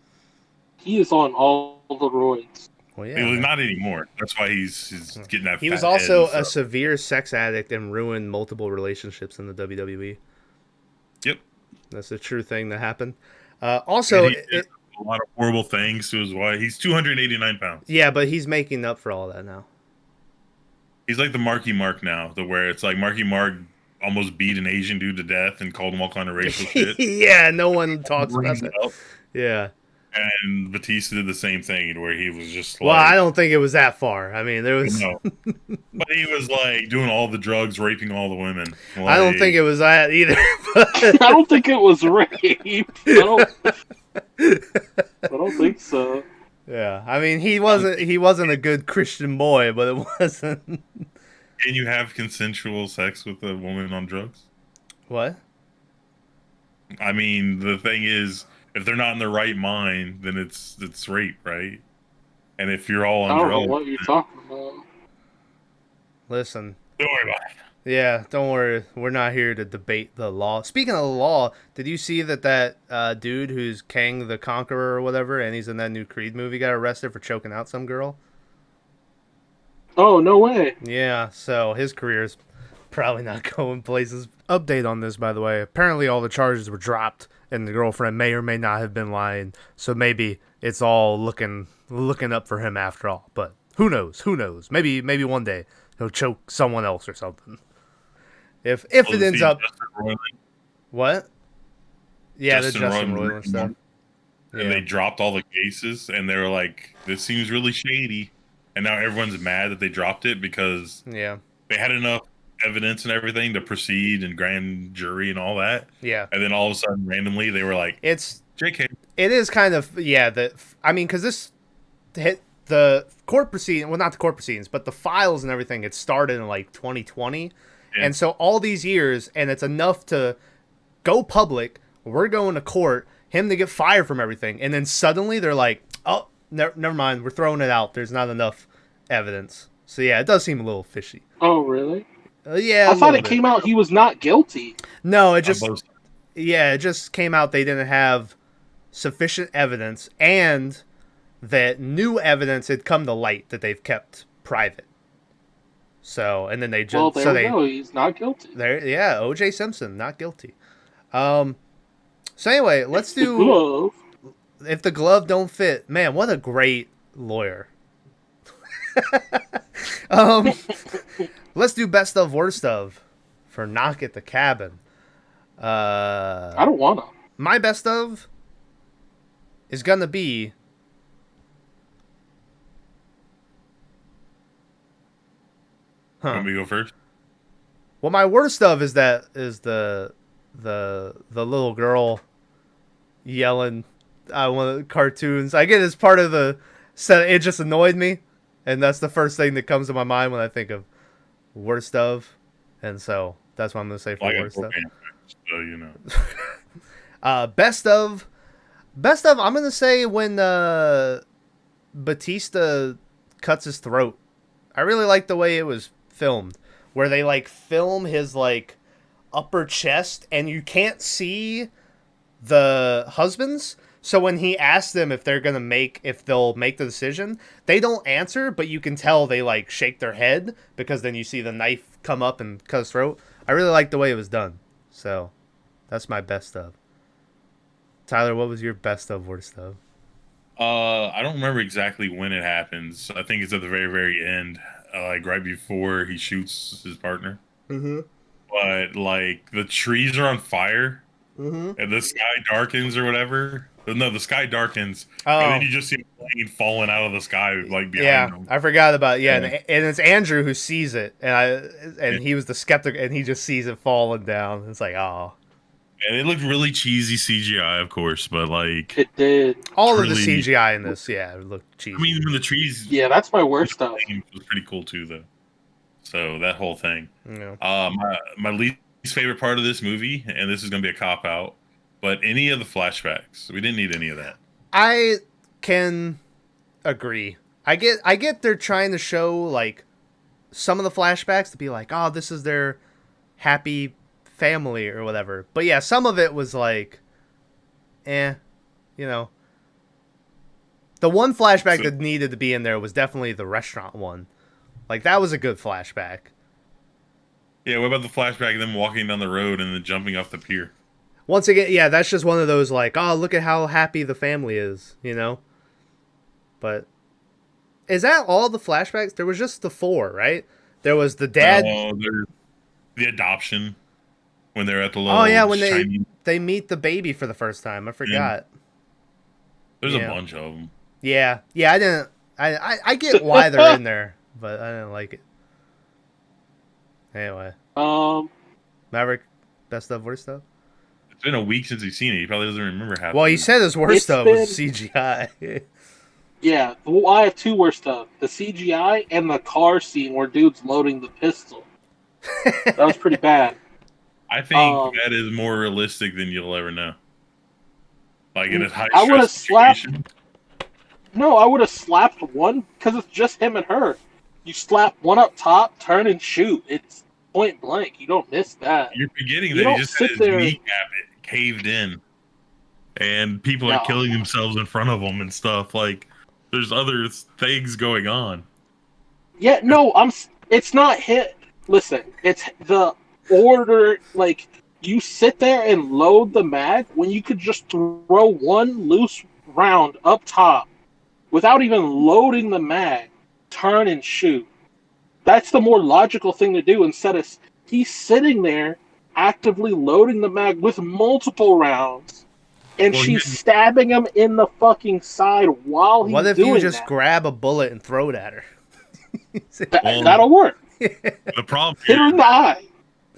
He is on all the roids. Well, He was not anymore. That's why he's getting that. He fat was head also and a stuff. severe sex addict and ruined multiple relationships in the WWE. Yep. That's a true thing that happened. And Also, he did a lot of horrible things to his wife. He's 289 pounds. yeah, but he's making up for all that now. He's like the Marky Mark now, the where it's like Marky Mark almost beat an Asian dude to death and called him all kind of racial shit. Yeah, no one talks about Brings that. it up. Yeah. And Batista did the same thing, where he was just like, Well, I don't think it was that far. I mean, there was. no. But he was like doing all the drugs, raping all the women. Like, I don't think it was that either. I don't think it was rape. I don't think so. Yeah, I mean, he wasn't a good Christian boy, but it wasn't. Can you have consensual sex with a woman on drugs? What? I mean, the thing is, if they're not in the right mind, then it's rape, right? And if you're all on I don't drugs, know what you're talking about. Listen. don't worry about it. Yeah, don't worry. We're not here to debate the law. Speaking of the law, did you see that dude who's Kang the Conqueror or whatever, and he's in that new Creed movie, got arrested for choking out some girl? Oh, no way. Yeah, so his career's probably not going places. Update on this, by the way. Apparently all the charges were dropped, and the girlfriend may or may not have been lying. So maybe it's all looking up for him after all. But who knows? Who knows? Maybe one day he'll choke someone else or something. If it ends up what? Yeah, the Justin Roiland stuff. And they dropped all the cases, and they were like, "This seems really shady." And now everyone's mad that they dropped it because Yeah. they had enough evidence and everything to proceed and grand jury and all that. Yeah. And then all of a sudden, randomly, they were like, It's "JK." It is kind of, yeah, because this hit the court proceeding, well, not the court proceedings, but the files and everything, it started in like 2020. Yeah. And so all these years, and it's enough to go public, we're going to court, him to get fired from everything. And then suddenly they're like, oh, never mind, we're throwing it out. There's not enough evidence. So yeah, it does seem a little fishy. Oh, really? Yeah, I thought it came out he was not guilty. No, it just came out they didn't have sufficient evidence, and that new evidence had come to light that they've kept private. So, and then they just Well, there we go. He's not guilty. yeah, O.J. Simpson not guilty. So anyway, let's The do glove. If the glove don't fit. Man, what a great lawyer. Let's do best of worst of for Knock at the Cabin. I don't want to. My best of is gonna be Want me to go first? well, my worst of is the little girl yelling one of the cartoons. I get it's part of the set. It just annoyed me, and that's the first thing that comes to my mind when I think of worst of, and so that's what I'm gonna say for worst of. So, you know. Best of, I'm gonna say when Batista cuts his throat. I really like the way it was filmed, where they like film his like upper chest, and you can't see the husbands. So when he asks them if they'll make the decision, they don't answer, but you can tell they like shake their head because then you see the knife come up and cut his throat. I really like the way it was done. So that's my best of. Tyler, what was your best of, worst of? I don't remember exactly when it happens. I think it's at the very, very end, like right before he shoots his partner. Mm-hmm. But like the trees are on fire, Mm-hmm. and the sky darkens or whatever, No, the sky darkens, Oh. and then you just see a plane falling out of the sky, like, Yeah, behind them. I forgot about Yeah. and it's Andrew who sees it, and he was the skeptic, and he just sees it falling down. It's like, oh, And it looked really cheesy CGI, of course, but, like... It did. all of the Truly- CGI in this, yeah, it looked cheesy. I mean, when the trees... Yeah, that's my worst stuff. was pretty cool, too, though. So, that whole thing. Yeah. My least favorite part of this movie, and this is going to be a cop-out, but any of the flashbacks. We didn't need any of that. I can agree. I get they're trying to show like some of the flashbacks to be like, oh, this is their happy family or whatever. But yeah, some of it was like, you know. The one flashback that needed to be in there was definitely the restaurant one. Like, that was a good flashback. Yeah, what about the flashback of them walking down the road and then jumping off the pier? Once again, yeah, that's just one of those like, oh, look at how happy the family is, you know? But is that all the flashbacks? There was just the 4, right? There was the dad. There's the adoption when they're at the little. Oh yeah, when Chinese... they meet the baby for the first time. I forgot. There's Yeah. a bunch of them. Yeah, I didn't. I get why they're in there, but I didn't like it. Anyway, Maverick, best stuff, worst stuff. It's been a week since he's seen it. He probably doesn't remember half. Well, of he it. said his worst It's stuff was CGI. Yeah, well, I have 2 worst stuff: the CGI and the car scene where dude's loading the pistol. That was pretty bad. I think that is more realistic than you'll ever know. Like in a high I would've stress slapped- situation. No, I would have slapped one because it's just him and her. You slap one up top, turn and shoot. It's point blank. You don't miss that. You're forgetting You that he don't just had sit his there- kneecap caved in, and people are No. killing themselves in front of him and stuff. Like, there's other things going on. Yeah, no, it's not hit. Listen, it's the order. Like, you sit there and load the mag when you could just throw one loose round up top without even loading the mag, turn and shoot. That's the more logical thing to do instead of he's sitting there actively loading the mag with multiple rounds, and Well, she's stabbing him in the fucking side while he's What if doing you just that. grab a bullet and throw it at her? That'll work. The problem Hit her is, in the eye.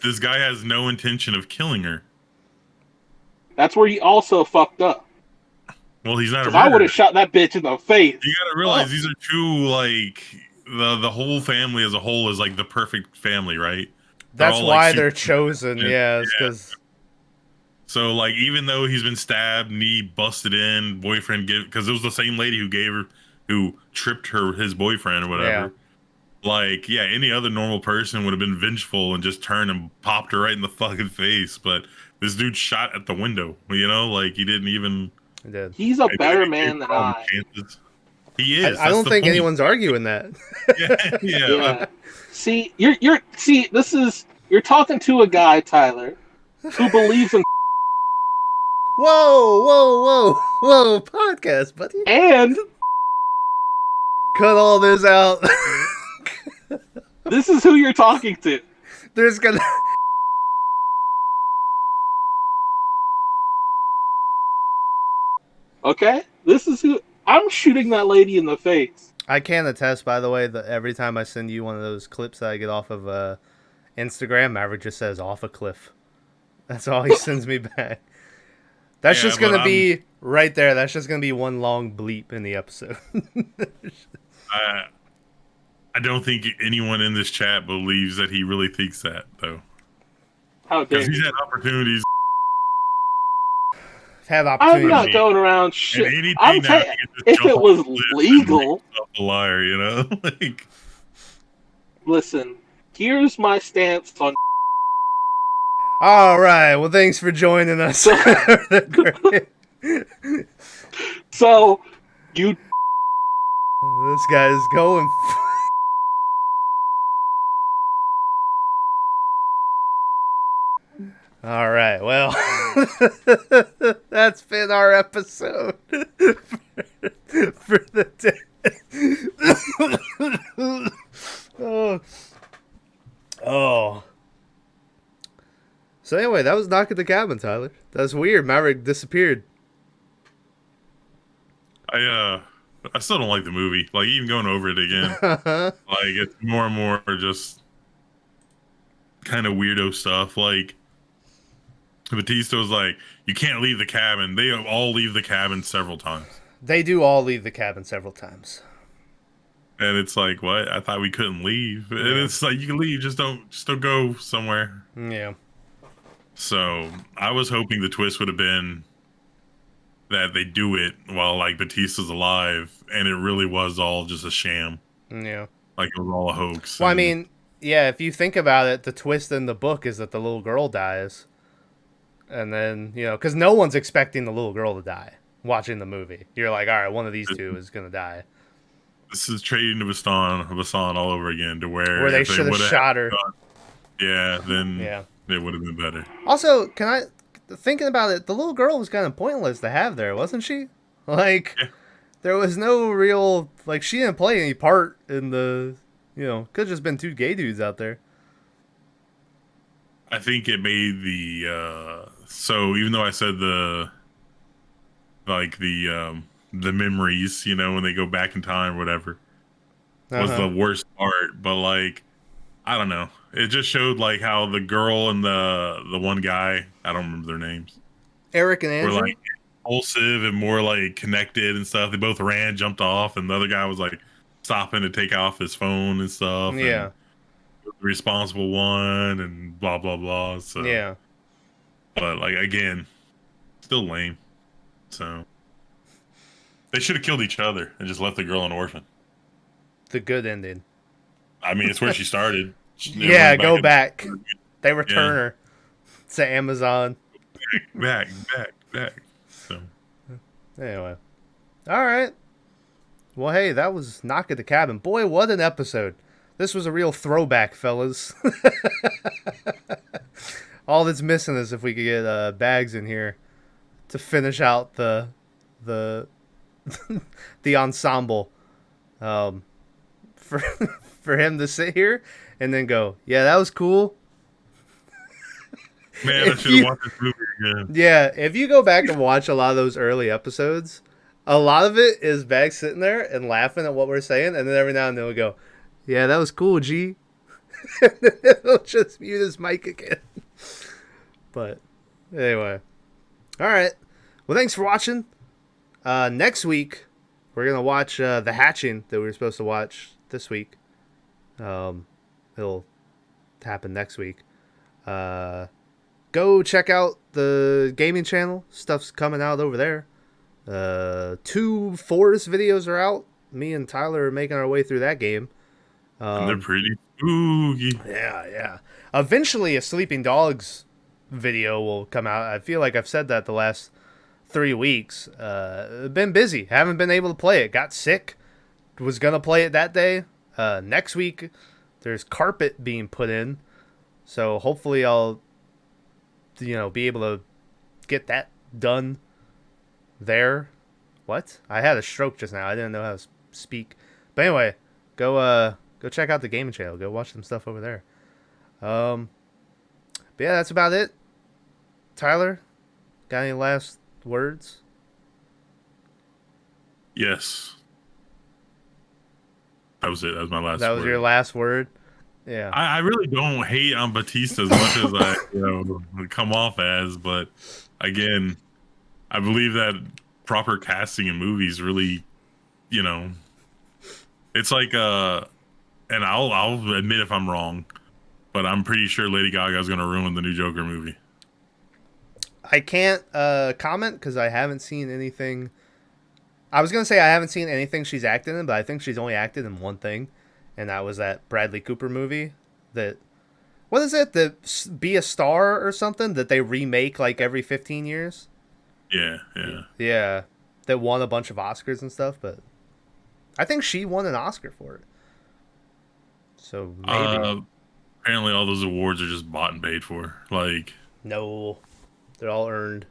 this guy has no intention of killing her. That's where he also fucked up. Well, he's not a Because I would murderer. have shot that bitch in the face. You gotta realize these are two, like, the whole family as a whole is like the perfect family, right? They're That's all, why like, they're super- chosen. Yeah, it's because So, like, even though he's been stabbed, knee busted in, boyfriend because it was the same lady who tripped his boyfriend or whatever. Yeah. Like, yeah, any other normal person would have been vengeful and just turned and popped her right in the fucking face. But this dude shot at the window, you know, like he didn't even. it did. He's a he better didn't man give than all the I. chances. He is. I don't That's the think point. anyone's arguing that. Yeah. Yeah. See, you're talking to a guy, Tyler, who believes in Whoa, podcast, buddy. and Cut all this out. this is who you're talking to. There's gonna. Okay? This is who I'm shooting that lady in the face. I can attest, by the way, that every time I send you one of those clips that I get off of Instagram, Maverick just says "off a cliff." That's all he sends me back. That's Yeah, just gonna but be right there. That's just gonna be one long bleep in the episode. I don't think anyone in this chat believes that he really thinks that, though. How dare Because he's you? had opportunities. Have I'm opportunity. not going around And shit. anything I'm now, telling he can just if jump it off was the cliff and legal, make himself a liar, you know? Like, listen, here's my stance on All right. Well, thanks for joining us. so you This guy's going. All right. Well, that's been our episode for the day. Oh. So anyway, that was Knock at the Cabin, Tyler. That's weird. Maverick disappeared. I still don't like the movie. Like even going over it again, like it's more and more just kind of weirdo stuff. Like Batista was like, "You can't leave the cabin." They all leave the cabin several times, They do all leave the cabin several times. and it's like, "What? I thought we couldn't leave." And Yeah. it's like you can leave, just don't go somewhere. Yeah. So I was hoping the twist would have been that they do it while like Batista's alive, and it really was all just a sham. Yeah. Like it was all a hoax. Well, I and- mean, yeah, if you think about it, the twist in the book is that the little girl dies. And then, because no one's expecting the little girl to die watching the movie. You're like, all right, one of these two is going to die. this is trading the baton all over again to where Where they if should have would've shot her. done- yeah, then Yeah. it would have been better. Also, thinking about it, the little girl was kind of pointless to have there, wasn't she? Like, Yeah. there was no real, like, she didn't play any part in the, could have just been two gay dudes out there. I think it made the so even though I said the memories, when they go back in time or whatever was Uh-huh. the worst part, but like I don't know. It just showed like how the girl and the one guy, I don't remember their names, Eric and were Andrew? like impulsive and more like connected and stuff. They both ran, jumped off, and the other guy was like stopping to take off his phone and stuff. Yeah. And the responsible one and blah blah blah. So Yeah. but like again, still lame. So they should have killed each other and just left the girl an orphan. The good ending. I mean, it's where she started. Yeah, Everyone's go in- back. They return Yeah. her to Amazon. back. So Anyway. All right. Well, hey, that was Knock at the Cabin. Boy, what an episode. This was a real throwback, fellas. All that's missing is if we could get Bags in here to finish out the the ensemble. For for him to sit here and then go, yeah, that was cool. man, I If should you- have watched this movie again. Yeah, if you go back and watch a lot of those early episodes, a lot of it is Bags sitting there and laughing at what we're saying, and then every now and then we go, yeah, that was cool, G. And then he'll just mute his mic again. But anyway. All right. Well, thanks for watching. Next week, we're going to watch The Hatching that we were supposed to watch this week. It'll happen next week. Go check out the gaming channel. Stuff's coming out over there. 2 Forest videos are out. Me and Tyler are making our way through that game. And they're pretty spooky. Yeah. Eventually, a Sleeping Dogs video will come out. I feel like I've said that the last 3 weeks. Been busy. Haven't been able to play it. Got sick. Was going to play it that day. Next week, there's carpet being put in. So hopefully I'll, be able to get that done there. What? I had a stroke just now. I didn't know how to speak. But anyway, go check out the gaming channel. Go watch some stuff over there. But yeah, that's about it. Tyler, got any last words? Yes. That was it. That was my last That was word. your last word? Yeah. I really don't hate on Batista as much as I come off as, but again, I believe that proper casting in movies really, it's like and I'll admit if I'm wrong, but I'm pretty sure Lady Gaga's gonna ruin the new Joker movie. I can't comment because I haven't seen anything. I was going to say I haven't seen anything she's acted in, but I think she's only acted in one thing, and that was that Bradley Cooper movie that... What is it? The Be a Star or something that they remake like every 15 years? Yeah. Yeah. That won a bunch of Oscars and stuff, but I think she won an Oscar for it. So maybe. Apparently all those awards are just bought and paid for. Like... No. They're all earned.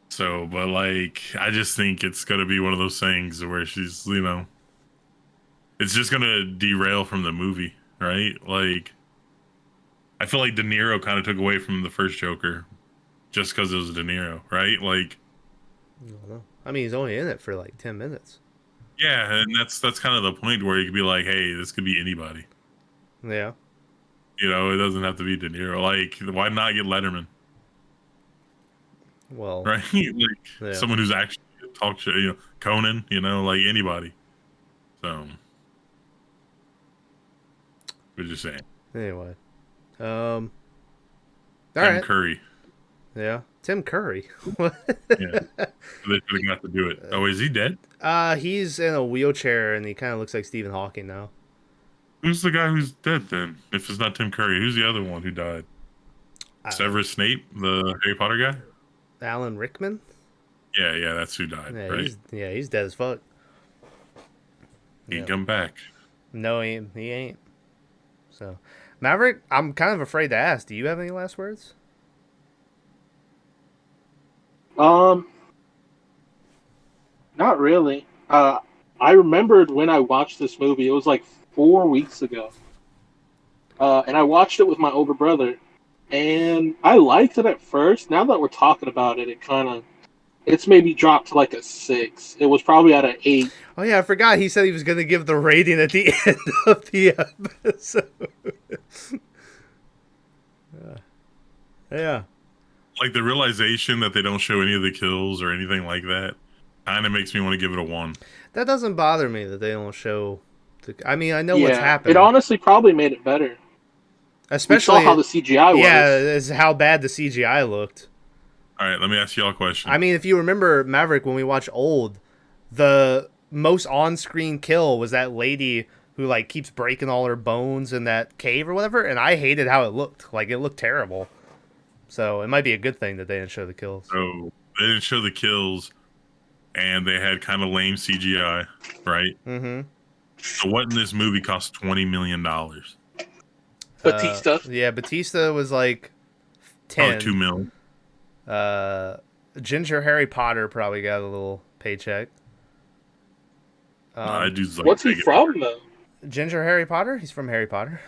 So, but like, I just think it's gonna be one of those things where she's, it's just gonna derail from the movie, right? Like, I feel like De Niro kind of took away from the first Joker, just because it was De Niro, right? Like, I don't know. I mean, he's only in it for like 10 minutes. Yeah, and that's kind of the point where you could be like, hey, this could be anybody. Yeah. You know, it doesn't have to be De Niro. Like, why not get Letterman? Well, Right? Like yeah. someone who's actually a talk show, you know, Conan, you know, like anybody. So, we're just saying. Anyway. All Tim right. Curry. Yeah. Tim Curry. Yeah. They should have got to do it. Oh, is he dead? He's in a wheelchair and he kind of looks like Stephen Hawking now. Who's the guy who's dead then? If it's not Tim Curry, who's the other one who died? Severus Snape, the Harry Potter guy? Alan Rickman? Yeah, that's who died, Yeah, right? he's dead as fuck. He come back. No, he ain't. So, Maverick, I'm kind of afraid to ask. Do you have any last words? Not really. I remembered when I watched this movie. It was like 4 weeks ago. And I watched it with my older brother. And I liked it at first. Now that we're talking about it, it's maybe dropped to like a 6. It was probably at an 8. Oh yeah, I forgot. He said he was going to give the rating at the end of the episode. Yeah. Like the realization that they don't show any of the kills or anything like that kind of makes me want to give it a 1. That doesn't bother me that they don't show. I mean, I know what's happening. It honestly probably made it better. Especially we saw how the CGI was. Yeah, is how bad the CGI looked. All right, let me ask y'all a question. I mean, if you remember Maverick when we watched Old, the most on-screen kill was that lady who like keeps breaking all her bones in that cave or whatever, and I hated how it looked. Like it looked terrible. So it might be a good thing that they didn't show the kills. So they didn't show the kills, and they had kind of lame CGI, right? Mm-hmm. So what in this movie cost $20 million? Batista. Yeah, Batista was like 10. Oh, $2 million. Ginger Harry Potter probably got a little paycheck. I do like What's he from though? Ginger Harry Potter? He's from Harry Potter.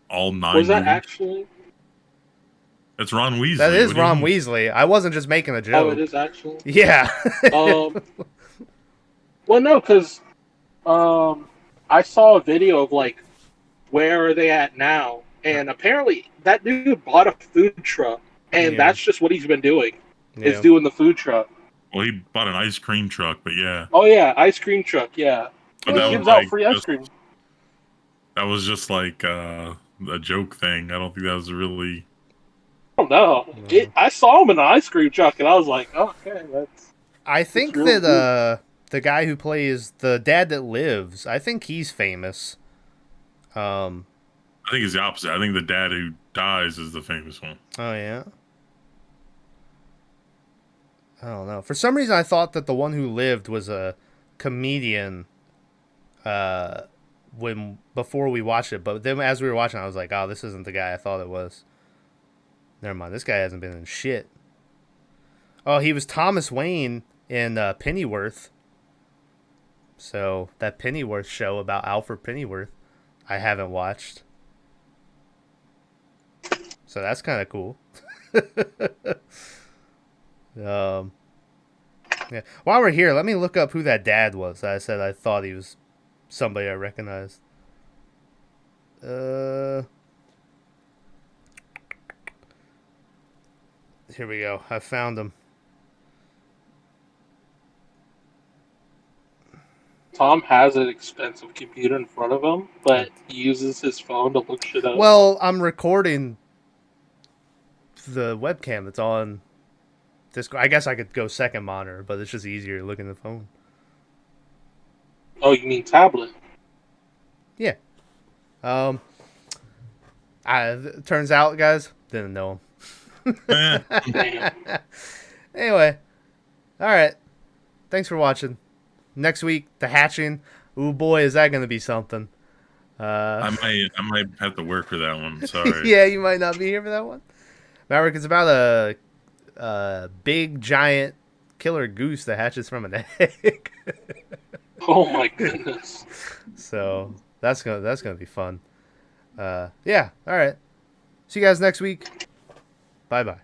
All 9 Was that movies. actually? That's Ron Weasley. That is What do you Ron mean? Weasley. I wasn't just making a joke. Oh, it is actually. Yeah. Well, no, because I saw a video of like where are they at now, and apparently that dude bought a food truck, and that's just what he's been doing. Is doing the food truck. Well, he bought an ice cream truck, but yeah. Oh yeah, ice cream truck. Yeah, But he that gives was out like free ice cream. That was just like a joke thing. I don't think that was really. I don't know. I saw him in an ice cream truck, and I was like, oh, okay, that's. I think really that the guy who plays the dad that lives, I think he's famous. I think it's the opposite. I think the dad who dies is the famous one. Oh yeah. I don't know. For some reason, I thought that the one who lived was a comedian. Before we watched it, but then as we were watching, I was like, "Oh, this isn't the guy I thought it was." Never mind. This guy hasn't been in shit. Oh, he was Thomas Wayne in Pennyworth. So that Pennyworth show about Alfred Pennyworth, I haven't watched. So that's kind of cool. Yeah. While we're here, let me look up who that dad was. I said I thought he was somebody I recognized. Here we go. I found him. Tom has an expensive computer in front of him, but he uses his phone to look shit up. Well, I'm recording the webcam that's on Discord. I guess I could go second monitor, but it's just easier looking at the phone. Oh, you mean tablet? Yeah. Turns out, guys, didn't know him. Anyway, all right. Thanks for watching. Next week, The Hatching. Ooh boy, is that going to be something. I might have to work for that one. Sorry. Yeah, you might not be here for that one. Maverick, it's about a big giant killer goose that hatches from an egg. Oh my goodness. So that's gonna be fun. Yeah. All right. See you guys next week. Bye bye.